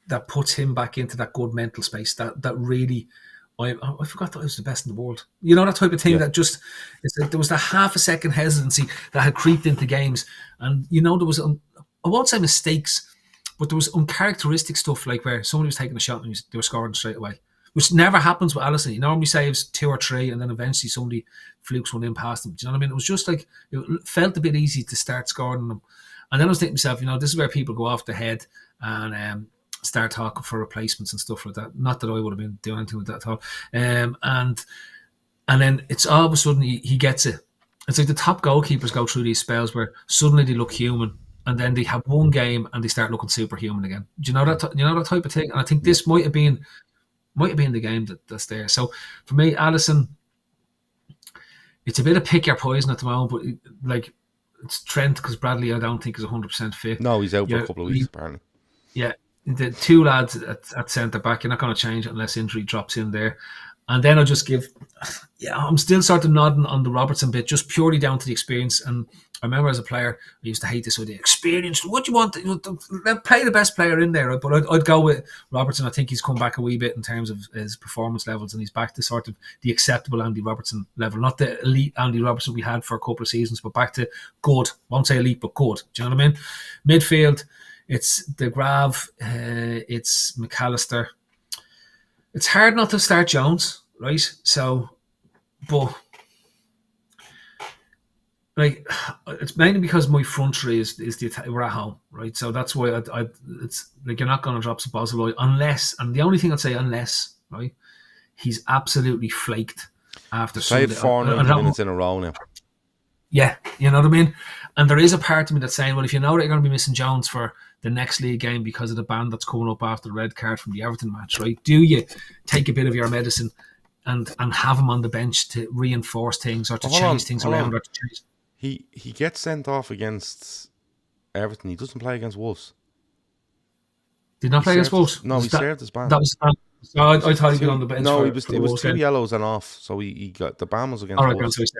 that puts him back into that good mental space that really. I forgot that I was the best in the world. You know, that type of thing that just, it's like there was that half a second hesitancy that had creeped into games. And, you know, there was, I won't say mistakes, but there was uncharacteristic stuff, like where somebody was taking a shot and they were scoring straight away, which never happens with Alisson. He normally saves 2 or 3 and then eventually somebody flukes one in past him. Do you know what I mean? It was just like, it felt a bit easy to start scoring them. And then I was thinking to myself, you know, this is where people go off the head and, start talking for replacements and stuff like that. Not that I would have been doing anything with that at all. And then it's all of a sudden he gets it. It's like the top goalkeepers go through these spells where suddenly they look human, and then they have one game and they start looking superhuman again. Do you know that? You know that type of thing. And I think this might have been the game that's there. So for me, Alisson, it's a bit of pick your poison at the moment, but like, it's Trent, because Bradley I don't think is 100% fit. No, he's out for a couple of weeks apparently. Yeah. The 2 lads at centre back, you're not going to change it unless injury drops in there. And then I'll just I'm still sort of nodding on the Robertson bit, just purely down to the experience. And I remember as a player, I used to hate this idea, experience. What do you want? Play the best player in there, right? But I'd go with Robertson. I think he's come back a wee bit in terms of his performance levels, and he's back to sort of the acceptable Andy Robertson level. Not the elite Andy Robertson we had for a couple of seasons, but back to good. Won't say elite, but good. Do you know what I mean? Midfield, it's the Gav, it's McAllister. It's hard not to start Jones, right? So, but like, it's mainly because my front three is we're at home, right? So that's why it's like, you're not going to drop Szoboszlai unless, and the only thing I'd say unless, right, he's absolutely flaked after Played Sunday. 4 minutes in a row now. Yeah, you know what I mean? And there is a part of me that's saying, well, if you know that you're going to be missing Jones for the next league game because of the ban that's coming up after the red card from the Everton match, right? Do you take a bit of your medicine and have him on the bench to reinforce things or to change things around? Or to change? He gets sent off against Everton. He doesn't play against Wolves. Did not play against Wolves? No, he served his ban. That was so I thought he'd been on the bench. No, for, it was 2 yellows and off. So he got the ban was against Wolves.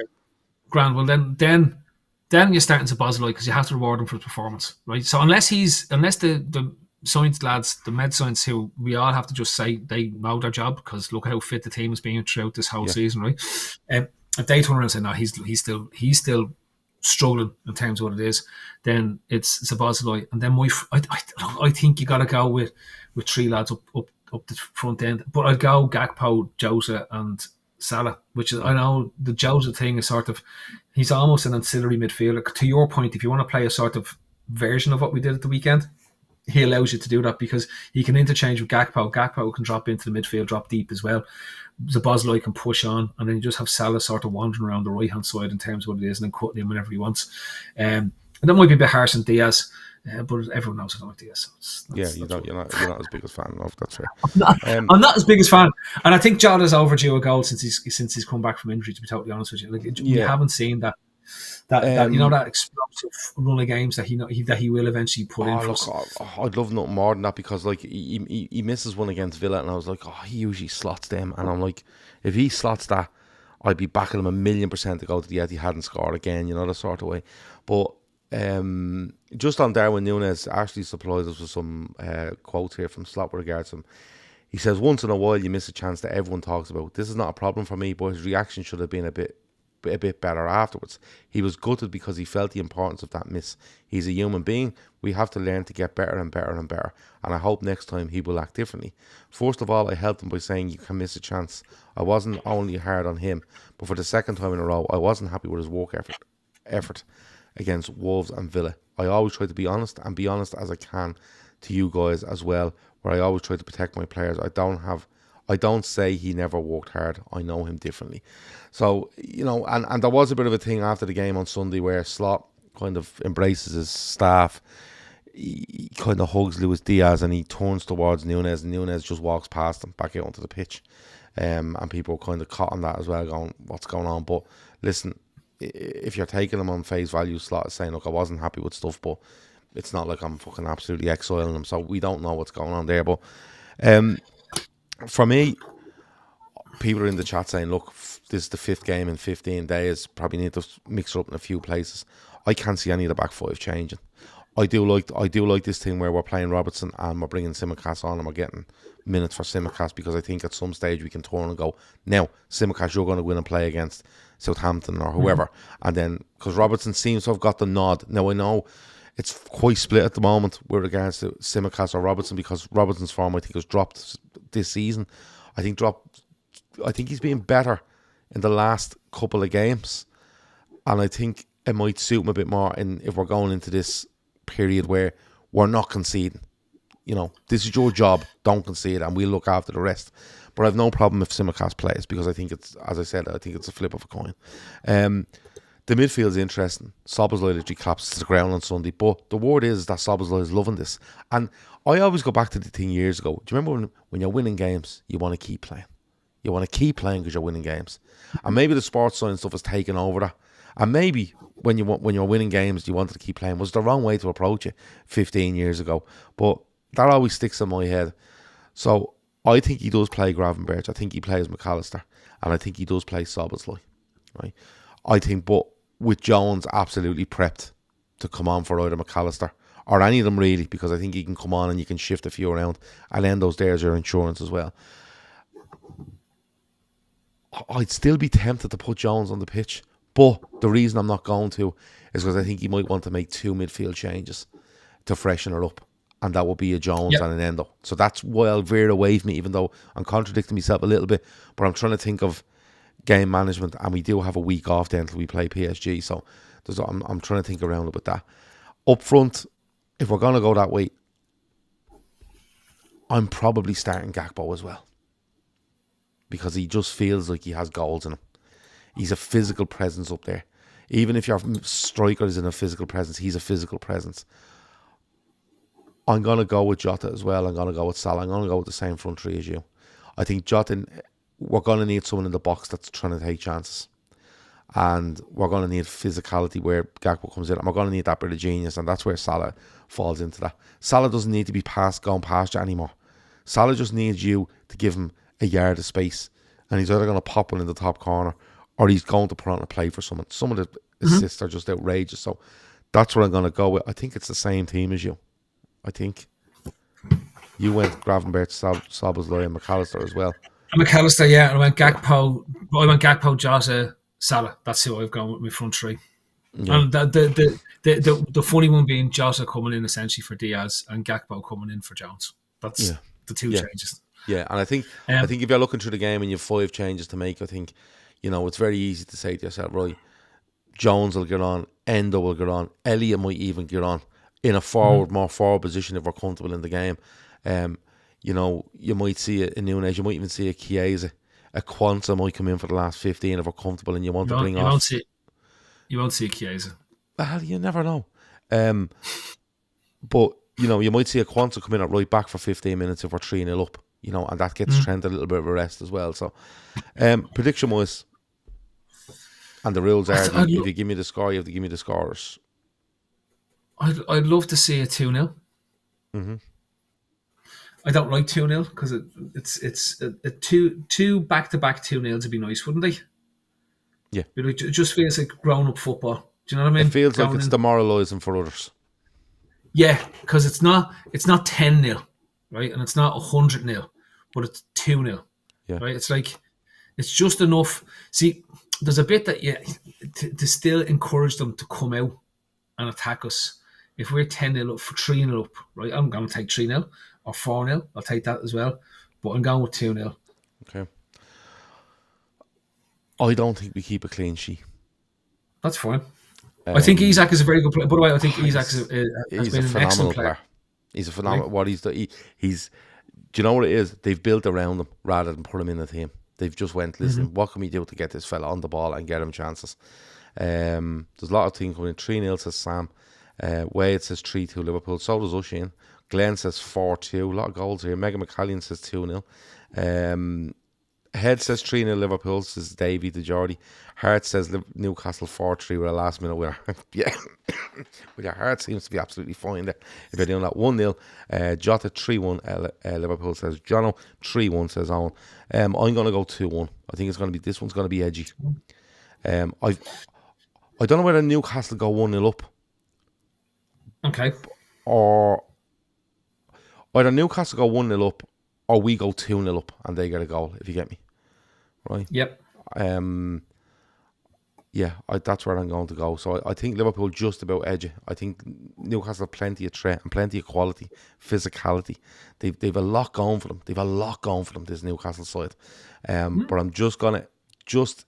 Grand. Well, then you're starting to buzz like because you have to reward him for his performance, right? So unless the science lads, the med science, who we all have to just say they know their job because look how fit the team has been throughout this whole season, right? If they turn around and say no, he's still struggling in terms of what it is, then it's a Bosley. And then I think you got to go with 3 lads up the front end. But I'd go Gakpo, Jota, and Salah, which is, I know the Jota thing is sort of, he's almost an ancillary midfielder. To your point, if you want to play a sort of version of what we did at the weekend, he allows you to do that because he can interchange with Gakpo. Gakpo can drop into the midfield, drop deep as well. Szoboszlai can push on, and then you just have Salah sort of wandering around the right hand side in terms of what it is, and then cutting him whenever he wants. And that might be a bit harsh on Diaz, but everyone knows I don't like Diaz. So you're not as big a fan of. That's fair. I'm not as big as fan, and I think Jota's overdue a goal since he's come back from injury. To be totally honest with you, we haven't seen that that explosive run of games that he will eventually put in. Look, I'd love nothing more than that because like he misses one against Villa, and I was like, he usually slots them, and I'm like, if he slots that, I'd be backing him 1,000,000% to go to the Etihad and score again, that sort of way. But just on Darwin Núñez, actually supplies us with some quotes here from Slot with regards to him. He says, once in a while you miss a chance that everyone talks about. This is not a problem for me, but his reaction should have been a bit better afterwards. He was gutted because he felt the importance of that miss. He's a human being. We have to learn to get better and better and better, and I hope next time he will act differently. First of all, I helped him by saying you can miss a chance. I wasn't only hard on him, but for the second time in a row, I wasn't happy with his work effort against Wolves and Villa. I always try to be honest as I can to you guys as well, where I always try to protect my players. I don't say he never worked hard. I know him differently. So, and there was a bit of a thing after the game on Sunday where Slot kind of embraces his staff. He kind of hugs Luis Diaz and he turns towards Núñez, and Núñez just walks past him back out onto the pitch. And people kind of caught on that as well, going, what's going on? But listen, if you're taking him on face value, Slot is saying, look, I wasn't happy with stuff, but it's not like I'm fucking absolutely exiling him. So we don't know what's going on there. But for me, people are in the chat saying, look, this is the 5th game in 15 days. Probably need to mix it up in a few places. I can't see any of the back 5 changing. I do like this thing where we're playing Robertson and we're bringing Tsimikas on and we're getting minutes for Tsimikas, because I think at some stage we can turn and go, now, Tsimikas, you're going to win and play against Southampton or whoever. And then, because Robertson seems to have got the nod. Now, I know it's quite split at the moment with regards to Tsimikas or Robertson, because Robertson's form, I think, has dropped this season. I think he's been better in the last couple of games, and I think it might suit him a bit more if we're going into this period where we're not conceding. This is your job, don't concede, and we'll look after the rest. But I have no problem if Tsimikas plays, because I think it's, as I said, I think it's a flip of a coin. The midfield is interesting. Szoboszlai literally collapsed to the ground on Sunday, but the word is that Szoboszlai is loving this. And I always go back to the thing years ago. Do you remember when you're winning games, you want to keep playing? You want to keep playing because you're winning games. And maybe the sports science stuff has taken over that. And maybe when you're winning games, you wanted to keep playing. Was the wrong way to approach it 15 years ago. But that always sticks in my head. So I think he does play Gravenberch. I think he plays McAllister. And I think he does play Szoboszlai. Right? I think, but with Jones absolutely prepped to come on for either McAllister or any of them really, because I think he can come on and you can shift a few around. And then there's your insurance as well. I'd still be tempted to put Jones on the pitch, but the reason I'm not going to is because I think he might want to make 2 midfield changes to freshen it up, and that would be a Jones and an Endo. So that's why I'll veer away from me, even though I'm contradicting myself a little bit, but I'm trying to think of game management, and we do have a week off then until we play PSG, so I'm trying to think around it with that. Up front, if we're going to go that way, I'm probably starting Gakpo as well, because he just feels like he has goals in him. He's a physical presence up there. Even if your striker is in a physical presence, he's a physical presence. I'm going to go with Jota as well. I'm going to go with Salah. I'm going to go with the same front three as you. I think Jota, we're going to need someone in the box that's trying to take chances. And we're going to need physicality where Gakpo comes in. And we're going to need that bit of genius. And that's where Salah falls into that. Salah doesn't need to be going past you anymore. Salah just needs you to give him a yard of space. And he's either going to pop one in the top corner or he's going to put on a play for someone. Some of the assists are just outrageous. So that's what I'm going to go with. I think it's the same team as you. I think you went Gravenberch, Szoboszlai and McAllister as well. McAllister, yeah. I went Gakpo, Jota, Salah. That's who I've gone with my front three. Yeah. And the funny one being Jota coming in essentially for Diaz and Gakpo coming in for Jones. That's the two changes. Yeah, and I think if you're looking through the game and you have 5 changes to make, I think, it's very easy to say to yourself, right, Jones will get on, Endo will get on, Elliott might even get on in a more forward position if we're comfortable in the game. You might see it in Nunes, you might even see a Chiesa, a Quansah might come in for the last 15 if we're comfortable and you want to bring off. You won't see a Chiesa. Well, you never know. But, you might see a Quansah come in at right back for 15 minutes if we're 3-0 up, and that gets Trent a little bit of a rest as well. So, prediction-wise, and the rules are, if you give me the score, you have to give me the scorers. I'd love to see a 2-0. Mm-hmm. I don't like 2-0 because it's a two back-to-back 2-0s would be nice, wouldn't they? Yeah. It just feels like grown-up football. Do you know what I mean? It feels like it's demoralising for others. Yeah, because it's not 10-0, right? And it's not 100-0, but it's 2-0. Yeah. Right? It's like, it's just enough. See, there's a bit that, to still encourage them to come out and attack us. If we're 10-0 up, for 3-0 up, right? I'm going to take 3-0 or 4-0. I'll take that as well. But I'm going with 2-0. Okay. I don't think we keep a clean sheet. That's fine. I think Isak is a very good player. By the way, I think Isak has been an excellent player. He's a phenomenal. Right. What he's done, he's. Do you know what it is? They've built around him rather than put him in the team. They've just went, listen, what can we do to get this fella on the ball and get him chances? There's a lot of things coming in. 3-0 says Sam. Wade says 3-2 Liverpool. So does Ushin. Glenn says 4-2. A lot of goals here. Megan McCallion says 2-0. Head says 3-0 Liverpool, says Davey to Geordie. Hart says Newcastle 4-3 with a last minute winner. Yeah. Well, your Hart seems to be absolutely fine there. If you're doing that, 1-0. Jota 3-1 Liverpool says Jono. 3-1 says Owen. I'm going to go 2-1. I think this one's going to be edgy. I don't know whether Newcastle go 1-0 up. Okay. Or either Newcastle go 1-0 up or we go 2-0 up and they get a goal, if you get me. Right? Yep. That's where I'm going to go. So I think Liverpool just about edge it. I think Newcastle have plenty of threat and plenty of quality, physicality. They've a lot going for them. They've a lot going for them, this Newcastle side. But I'm just going to just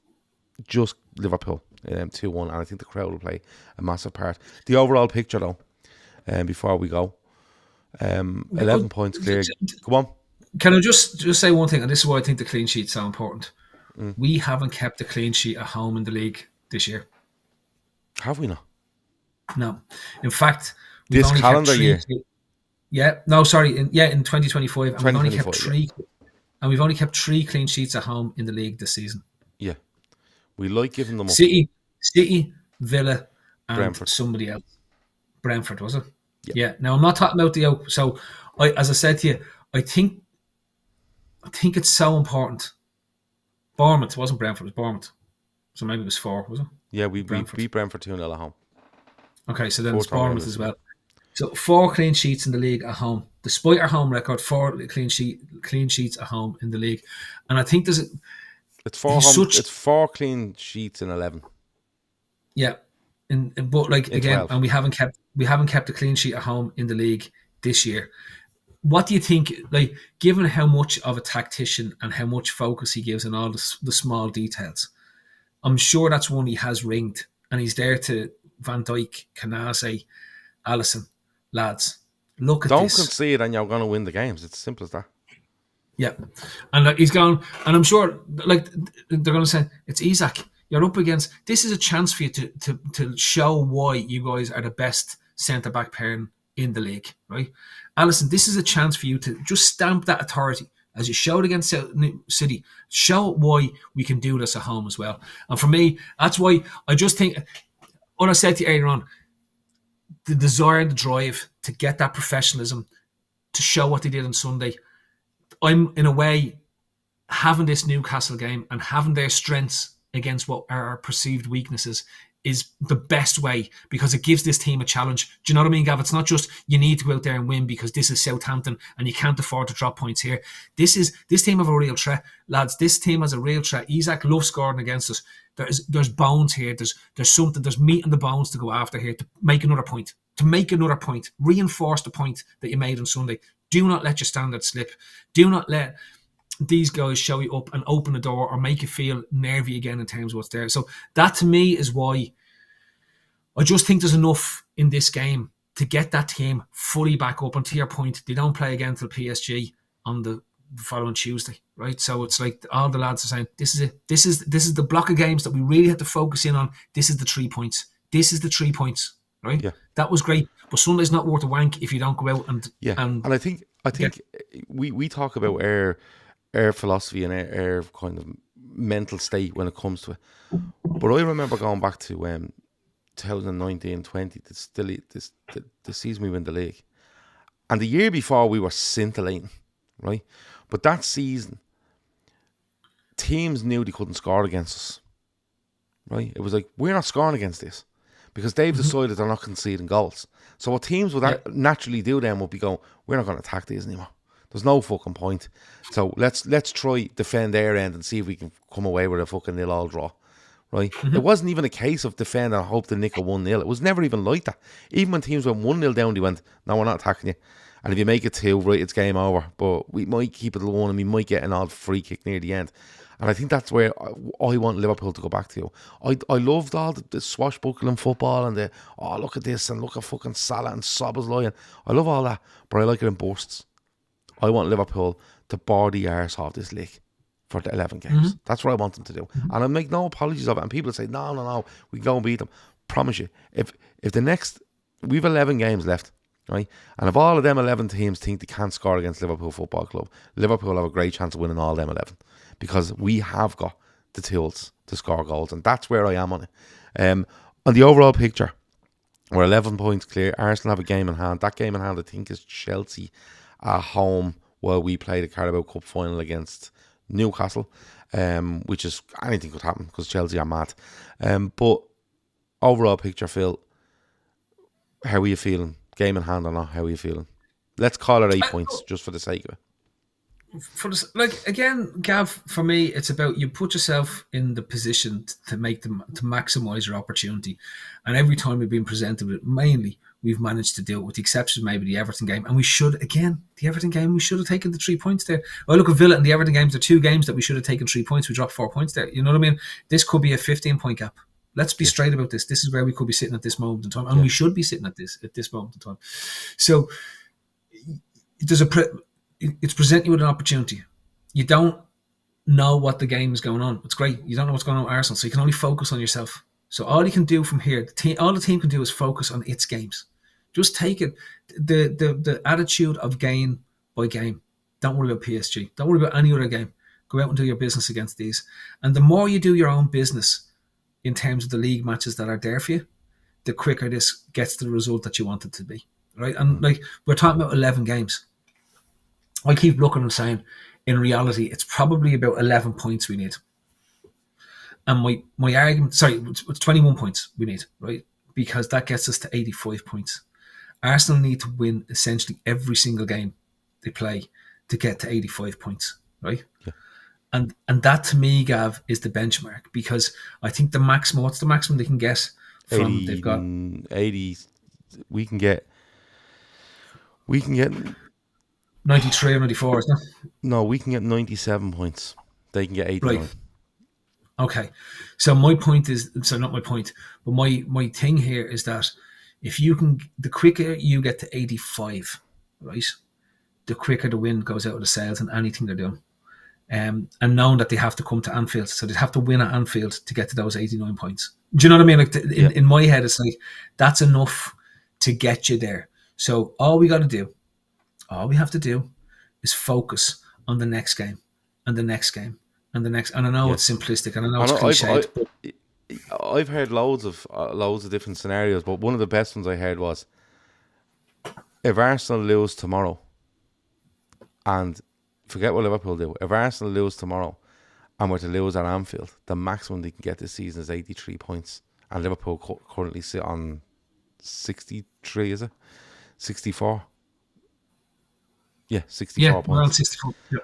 Liverpool 2-1, and I think the crowd will play a massive part. The overall picture, though, before we go, 11 points clear. Come on. Can I just say one thing, and this is why I think the clean sheet's so important. We haven't kept a clean sheet at home in the league this year. Have we not? No. In fact, this only calendar year. In 2025. And we've only kept three. And we've only kept 3 clean sheets at home in the league this season. Yeah. We like giving them up. City, Villa, and Brentford. Somebody else. Brentford, was it? Yeah. Now, I'm not talking about the out. So, as I said to you, I think it's so important. Bournemouth, it wasn't Brentford, it was Bournemouth. So maybe it was 4, was it? Yeah, we beat Brentford 2-0 at home. Okay, so then it's Bournemouth as well. So 4 clean sheets in the league at home. Despite our home record, 4 clean sheets at home in the league. And I think it's 4 clean sheets in 11. Yeah. But again, 12. and we haven't kept a clean sheet at home in the league this year. What do you think, given how much of a tactician and how much focus he gives on all the small details, I'm sure that's one he has ringed, and he's there to Van Dijk, Canase, Alisson, lads, look at Don't this. Don't concede and you're going to win the games. It's as simple as that. Yeah. And he's gone, and I'm sure, they're going to say, it's Isak. You're up against. This is a chance for you to show why you guys are the best centre back pairing in the league, right? Alisson, this is a chance for you to just stamp that authority as you showed against City. Show why we can do this at home as well. And for me, that's why I just think, what I said to you earlier on, the desire and the drive to get that professionalism, to show what they did on Sunday. I'm, in a way, having this Newcastle game and having their strengths against what are our perceived weaknesses is the best way, because it gives this team a challenge. Do you know what I mean, Gav? It's not just you need to go out there and win because this is Southampton and you can't afford to drop points here. This team have a real threat, lads. This team has a real threat. Isak loves scoring against us. There's bones here. There's something. There's meat in the bones to go after here to make another point. Reinforce the point that you made on Sunday. Do not let your standard slip. Do not let these guys show you up and open the door or make you feel nervy again in terms of what's there. So that to me is why I just think there's enough in this game to get that team fully back up. And to your point, they don't play again till PSG on the following Tuesday, right? So it's like all the lads are saying, this is it. This is the block of games that we really have to focus in on. This is the 3 points. This is the 3 points, right? Yeah. That was great. But Sunday's not worth a wank if you don't go out and... Yeah, and I think we talk about our philosophy and our kind of mental state when it comes to it. But I remember going back to 2019-20, the season we win the league. And the year before we were scintillating, right? But that season, teams knew they couldn't score against us, right? It was like, we're not scoring against this because they've decided they're not conceding goals. So what teams would naturally do then would be going, we're not going to attack these anymore. There's no fucking point. So let's try defend their end and see if we can come away with a fucking 0-0 draw. Right? It wasn't even a case of defend and hope to nick a 1-0. It was never even like that. Even when teams went 1-0 down, they went, no, we're not attacking you. And if you make it 2, right, it's game over. But we might keep it at 1 and we might get an odd free kick near the end. And I think that's where I want Liverpool to go back to. I loved all the swashbuckling football and look at this and look at fucking Salah and Szoboszlai. I love all that, but I like it in bursts. I want Liverpool to bore the arse off this league for the 11 games. That's what I want them to do. And I make no apologies of it. And people say, no, we can go and beat them. Promise you, if the next, we've 11 games left, right? And if all of them 11 teams think they can't score against Liverpool Football Club, Liverpool have a great chance of winning all them 11 because we have got the tools to score goals. And that's where I am on it. On the overall picture, we're 11 points clear. Arsenal have a game in hand. That game in hand, I think, is Chelsea at home while we play the Carabao Cup final against Newcastle, which is, anything could happen because Chelsea are mad. But overall picture, Phil, how are you feeling? Game in hand or not, how are you feeling? Let's call it 8 points just for the sake of it. Again, Gav, for me, it's about you put yourself in the position to maximise your opportunity. And every time we've been presented with it, mainly we've managed to do it, with the exception of maybe the Everton game. And we should have taken the 3 points there. Well, look at Villa and the Everton games. They're 2 games that we should have taken 3 points. We dropped 4 points there. You know what I mean? This could be a 15-point gap. Let's be straight about this. This is where we could be sitting at this moment in time. And we should be sitting at this moment in time. So it's presenting you with an opportunity. You don't know what the game is going on. It's great. You don't know what's going on with Arsenal, so you can only focus on yourself. So all you can do from here, all the team can do is focus on its games. Just take it, the attitude of game by game. Don't worry about PSG. Don't worry about any other game. Go out and do your business against these. And the more you do your own business in terms of the league matches that are there for you, the quicker this gets to the result that you want it to be. Right? And we're talking about 11 games. I keep looking and saying, in reality, it's probably about 11 points we need. And my argument, it's 21 points we need, right? Because that gets us to 85 points. Arsenal need to win essentially every single game they play to get to 85 points, right? Yeah. And that to me, Gav, is the benchmark, because I think what's the maximum they can get from 80, they've got 80. We can get 93 or 94, isn't it? No, we can get 97 points. They can get 89. Right. Okay. So my point is, not my point, but my thing here is that if you can, the quicker you get to 85, right, the quicker the wind goes out of the sails and anything they're doing. and knowing that they have to come to Anfield, so they'd have to win at Anfield to get to those 89 points. Do you know what I mean? Like in my head, it's like that's enough to get you there. So all we have to do, is focus on the next game, and the next game, and the next. And I know it's simplistic, and I know it's cliched. I've heard loads of different scenarios, but one of the best ones I heard was if Arsenal lose tomorrow, and forget what Liverpool do. If Arsenal lose tomorrow and were to lose at Anfield, the maximum they can get this season is 83 points. And Liverpool currently sit on 63, is it? 64? Yeah, 64 points. Around 64. Yeah.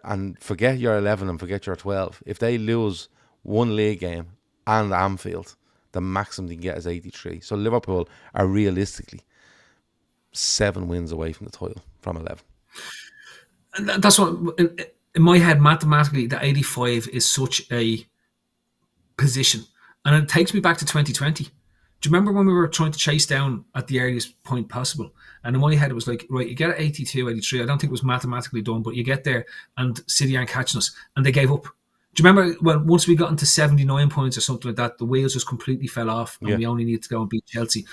And forget your 11 and forget your 12. If they lose one league game and Anfield, the maximum they can get is 83. So Liverpool are realistically 7 wins away from the title from 11. And that's what, in my head, mathematically, the 85 is such a position. And it takes me back to 2020. Do you remember when we were trying to chase down at the earliest point possible? And in my head, it was like, right, you get at 82, 83. I don't think it was mathematically done, but you get there and City aren't catching us. And they gave up. Do you remember when once we got into 79 points or something like that, the wheels just completely fell off and we only needed to go and beat Chelsea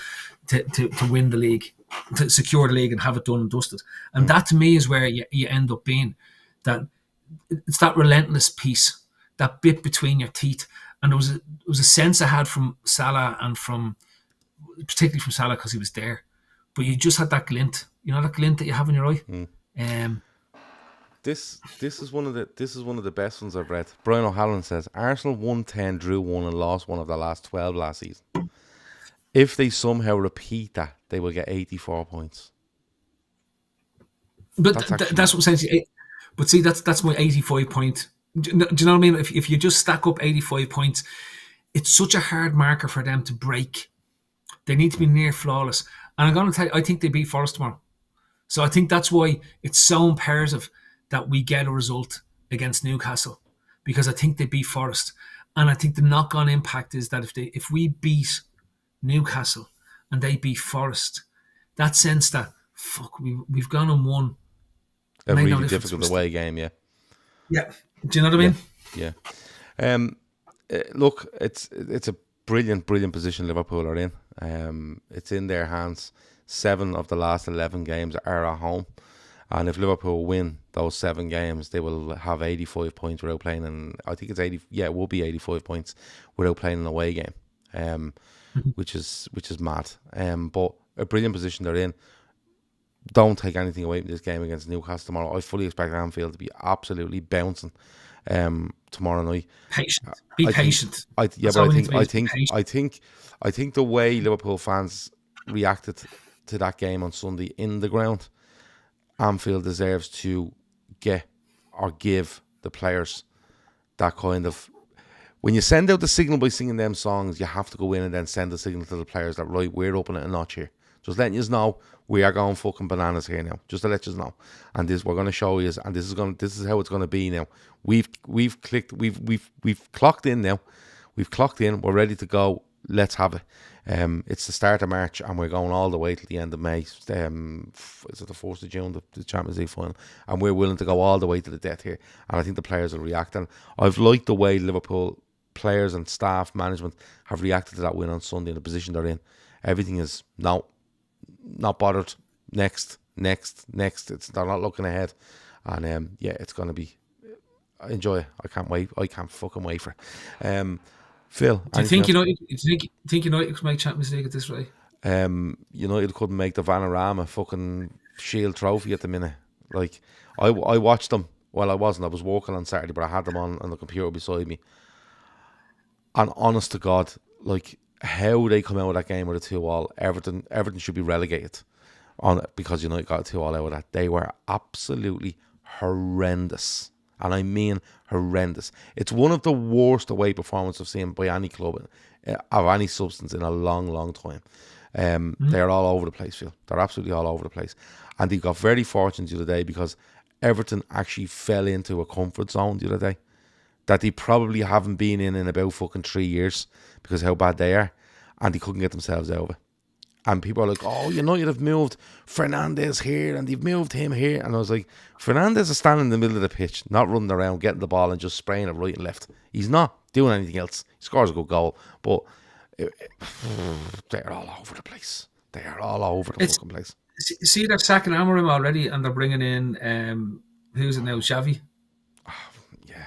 to win the league, to secure the league and have it done and dusted. And that to me is where you end up being. That it's that relentless piece, that bit between your teeth. And there was a sense I had from Salah and particularly from Salah because he was there. But you just had that glint, that glint that you have in your eye. This is one of the best ones I've read. Brian O'Halloran says Arsenal won 10, drew 1, and lost one of the last 12 last season. If they somehow repeat that, they will get 84 points. But that's what I'm saying. But see, that's my 85 point. Do you know what I mean? If you just stack up 85 points, it's such a hard marker for them to break. They need to be near flawless. And I'm going to tell you, I think they beat Forest tomorrow. So I think that's why it's so imperative that we get a result against Newcastle, because I think they beat Forest. And I think the knock-on impact is that if we beat Newcastle and they beat Forest, that sense that, fuck, we've gone and won. A really difficult away game, yeah. Yeah. Do you know what I mean? Yeah. Look, it's a brilliant position Liverpool are in. It's in their hands. 7 of the last 11 games are at home. And if Liverpool win those 7 games, they will have 85 points without playing. And I think it's 80. Yeah, it will be 85 points without playing an away game, which is mad. But a brilliant position they're in. Don't take anything away from this game against Newcastle tomorrow. I fully expect Anfield to be absolutely bouncing tomorrow night. Be patient. I think the way Liverpool fans reacted to that game on Sunday in the ground, Anfield deserves to get or give the players that kind of. When you send out the signal by singing them songs, you have to go in and then send the signal to the players that, right, we're opening a notch here. Just letting you know we are going fucking bananas here now. Just to let you know, and we're going to show you, and this is how it's going to be now. We've clocked in now. We've clocked in. We're ready to go. Let's have it. It's the start of March, and we're going all the way to the end of May. Is it the 4th of June, the Champions League final? And we're willing to go all the way to the death here. And I think the players will react. And I've liked the way Liverpool players and staff, management have reacted to that win on Sunday in the position they're in. Everything is not bothered. Next. They're not looking ahead. And it's going to be. Enjoy it. I can't wait. I can't fucking wait for it. Phil, do you think United could make Champions League at this rate? United couldn't make the Vanarama fucking Shield trophy at the minute. Like I watched them while I was working on Saturday, but I had them on the computer beside me. And honest to God, like how they come out of that game with a 2-2, Everton should be relegated on it because United got a 2-2 out of that. They were absolutely horrendous. And I mean horrendous. It's one of the worst away performances I've seen by any club of any substance in a long, long time. They're all over the place, Phil. They're absolutely all over the place. And they got very fortunate the other day because Everton actually fell into a comfort zone the other day that they probably haven't been in about fucking 3 years because of how bad they are. And they couldn't get themselves out of it. And people are like, oh, United have moved Fernandes here and they've moved him here. And I was like, Fernandes is standing in the middle of the pitch, not running around, getting the ball and just spraying it right and left. He's not doing anything else. He scores a good goal. But they're all over the place. They are all over the fucking place. See, they're sacking Amorim already and they're bringing in, who's it now, Xavi? Yeah.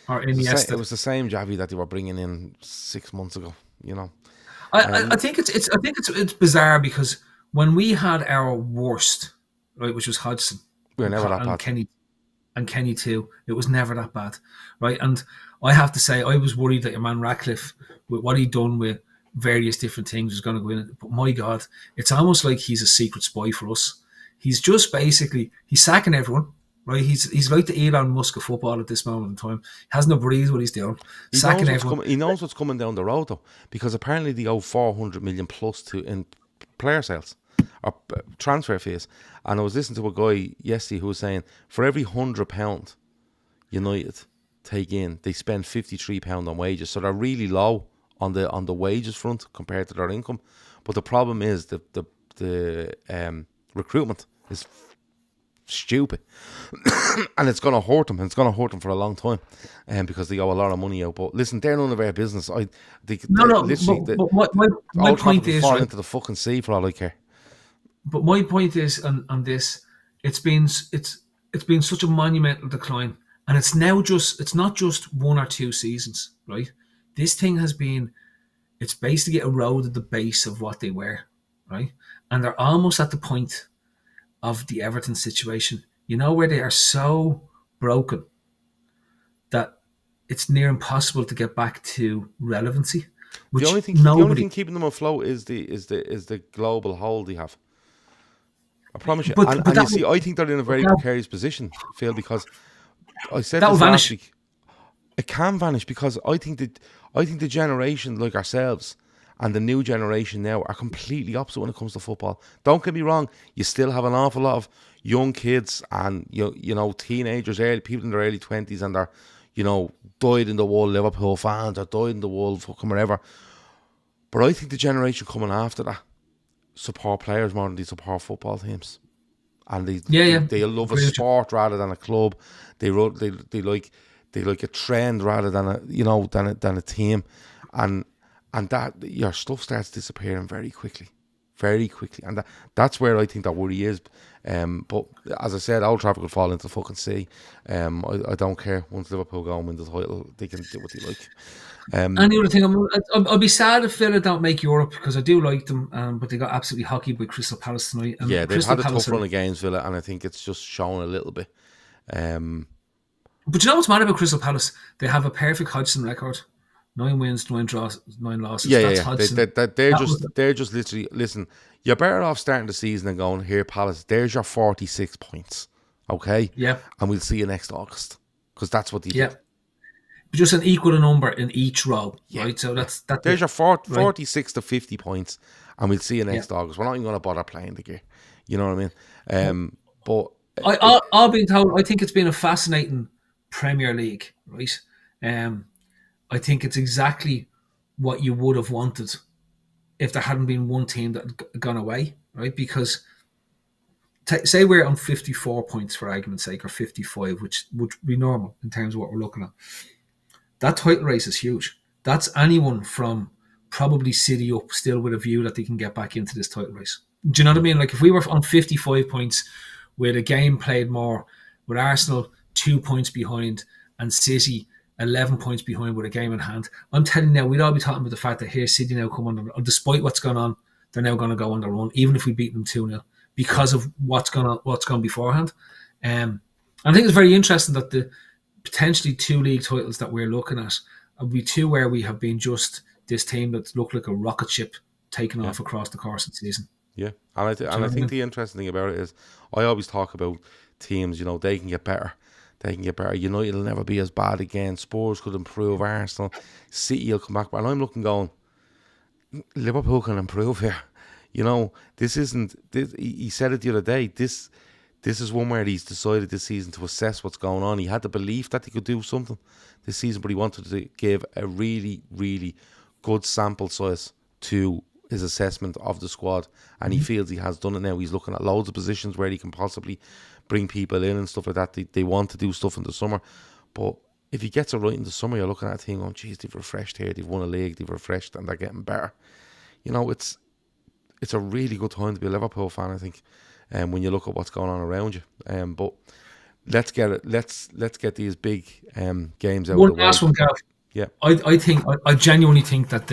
Or Iniesta. It was the same Xavi that they were bringing in 6 months ago, I think it's bizarre because when we had our worst, right, which was Hodgson, we were never that bad. Kenny too, it was never that bad, right? And I have to say, I was worried that your man Ratcliffe, with what he'd done with various different things, was going to go in. But my God, it's almost like he's a secret spy for us. He's just basically he's sacking everyone. Right, he's like the Elon Musk of football at this moment in time. He has no breeze what he's doing. Sacking everyone. He knows what's coming down the road though, because apparently they owe 400 million plus in player sales or transfer fees. And I was listening to a guy yesterday who was saying for every £100 United take in, they spend £53 on wages. So they're really low on the wages front compared to their income. But the problem is the recruitment is stupid. And it's going to hurt them. And it's going to hurt them for a long time because they owe a lot of money out. But listen, they're none of our business. My point is fall into the fucking sea for all I care. But my point is on this, it's been such a monumental decline, and it's not just 1 or 2 seasons, right? This thing it's basically eroded the base of what they were, right? And they're almost at the point of the Everton situation, where they are so broken that it's near impossible to get back to relevancy. The only thing keeping them afloat is the global hold they have. I promise you. But you see, I think they're in a very precarious position, Phil, because I said this last week. It can vanish because I think the generation like ourselves and the new generation now are completely opposite when it comes to football. Don't get me wrong, you still have an awful lot of young kids and teenagers, people in their early 20s, and they're dyed in the wool Liverpool fans or dyed in the wool fucking wherever. But I think the generation coming after that support players more than they support football teams, and they love a sport rather than a club. They like a trend rather than a team, and that your stuff starts disappearing very quickly, and that's where I think that worry is. But as I said, Old Trafford could fall into the fucking sea. I don't care. Once Liverpool go and win the title, they can do what they like. And the other thing, I'll be sad if Villa don't make Europe because I do like them, but they got absolutely hockeyed by Crystal Palace tonight. And they've Crystal had a Palace tough run against Villa, and I think it's just shown a little bit. But you know what's mad about Crystal Palace? They have a perfect Hodgson record: 9 wins, 9 draws, 9 losses. That's Hodgson. They're just literally listen. You're better off starting the season and going, here, Palace, there's your 46 points, okay? Yeah. And we'll see you next August because that's what they did. Just an equal number in each row, right? So that's there's your 46 to 50 points, and we'll see you next August. We're not even going to bother playing the gear. You know what I mean? But I've been told, I think it's been a fascinating Premier League, right? I think it's exactly what you would have wanted if there hadn't been one team that had gone away, right? Because say we're on 54 points for argument's sake, or 55, which would be normal in terms of what we're looking at. That title race is huge. That's anyone from probably City up still with a view that they can get back into this title race. Do you know what I mean? Like if we were on 55 points with a game played more, with Arsenal 2 points behind and City 11 points behind with a game in hand, I'm telling you now, we'd all be talking about the fact that here City now come on, despite what's gone on, they're now going to go on their own, even if we beat them 2-0, because of what's gone beforehand. I think it's very interesting that the potentially 2 league titles that we're looking at will be 2 where we have been just this team that's looked like a rocket ship taking off across the course of the season. Yeah, and I think the interesting thing about it is I always talk about teams, they can get better. They can get better. United will never be as bad again. Spurs could improve. Arsenal, City will come back. And I'm looking going, Liverpool can improve here. This isn't... he said it the other day. This is one where he's decided this season to assess what's going on. He had the belief that he could do something this season, but he wanted to give a really, really good sample size to his assessment of the squad, and he feels he has done it now. He's looking at loads of positions where he can possibly bring people in and stuff like that. They want to do stuff in the summer, but if he gets it right in the summer, you're looking at a thing going, geez, they've refreshed here, they've won a league, they've refreshed, and they're getting better. You know, it's a really good time to be a Liverpool fan, I think, when you look at what's going on around you. But let's get it. Let's get these big games out of the way. One last one, Gav. Yeah, I genuinely think that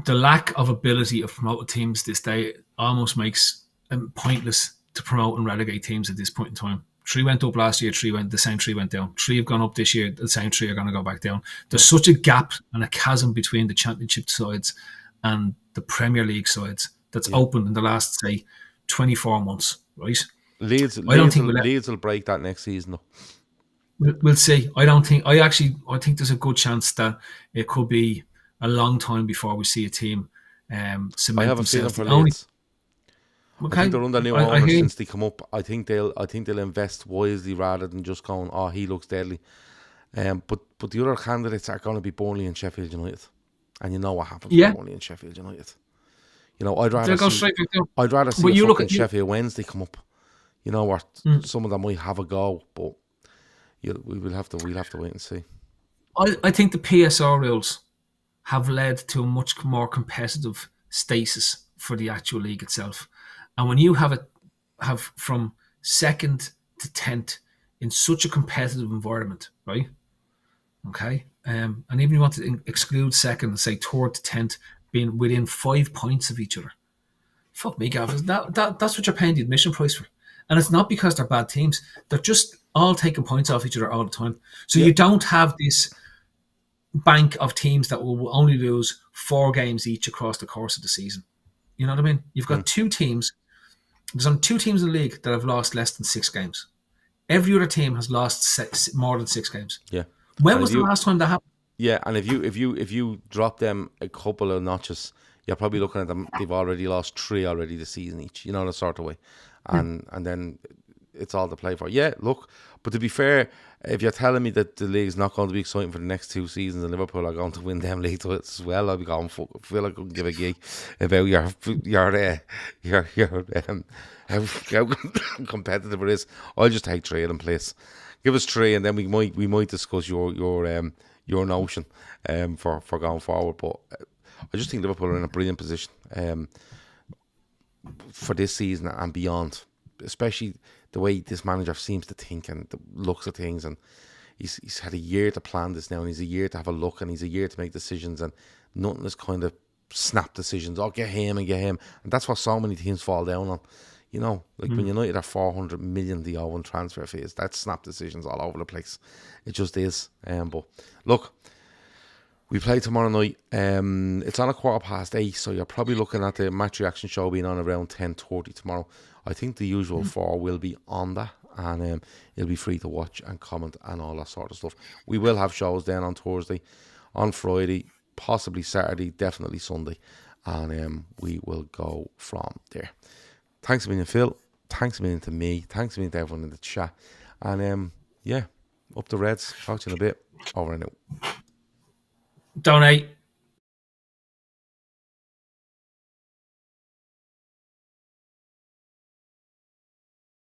the lack of ability of promoted teams this day almost makes it pointless to promote and relegate teams at this point in time. 3 went up last year, the same 3 went down. 3 have gone up this year, the same 3 are going to go back down. There's such a gap and a chasm between the Championship sides and the Premier League sides that's opened in the last, say, 24 months, right? Leeds will break that next season, though. We'll see. I think there's a good chance that it could be a long time before we see a team cement I have a themselves. feeling for Leeds. Okay. I think they're under new owners since they come up. I think they'll invest wisely rather than just going, oh, he looks deadly. But the other candidates are going to be Burnley and Sheffield United, and you know what happens with Burnley and Sheffield United. You know, I'd rather see Sheffield Wednesday come up. You know what? Some of them might have a go, but we'll have to wait and see. I think the PSR rules have led to a much more competitive status for the actual league itself. And when you have from 2nd to 10th in such a competitive environment, right? Okay, and even if you want to exclude 2nd and say 3rd to 10th being within 5 points of each other, fuck me, Gav. That's what you're paying the admission price for. And it's not because they're bad teams; they're just all taking points off each other all the time. So you don't have this bank of teams that will only lose 4 games each across the course of the season. You know what I mean? You've got 2 teams. There's only 2 teams in the league that have lost less than 6 games. Every other team has lost more than 6 games. Yeah. When was the last time that happened? Yeah, and if you drop them a couple of notches, you're probably looking at them. They've already lost 3 already this season each. You know, that sort of way, and then it's all to play for. Yeah, look, but to be fair, if you're telling me that the league's not going to be exciting for the next 2 seasons and Liverpool are going to win them league titles as well, I'll be going, feel like I couldn't give a gig about how competitive it is. I'll just take 3 of them, please. Give us 3, and then we might discuss your notion for going forward. But I just think Liverpool are in a brilliant position for this season and beyond, especially the way this manager seems to think and the looks at things. And he's had a year to plan this now, and he's a year to have a look, and he's a year to make decisions, and nothing is kind of snap decisions. Oh, get him, and that's what so many teams fall down on. You know, like when United are 400 million the own transfer fees, that's snap decisions all over the place. It just is. But look, we play tomorrow night. It's on 8:15, so you're probably looking at the match reaction show being on around 10:30 tomorrow. I think the usual 4 will be on that, and it'll be free to watch and comment and all that sort of stuff. We will have shows then on Thursday, on Friday, possibly Saturday, definitely Sunday, and we will go from there. Thanks a million, Phil. Thanks a million to me. Thanks a million to everyone in the chat. And up the Reds. Talk to you in a bit. Over and out. Donate.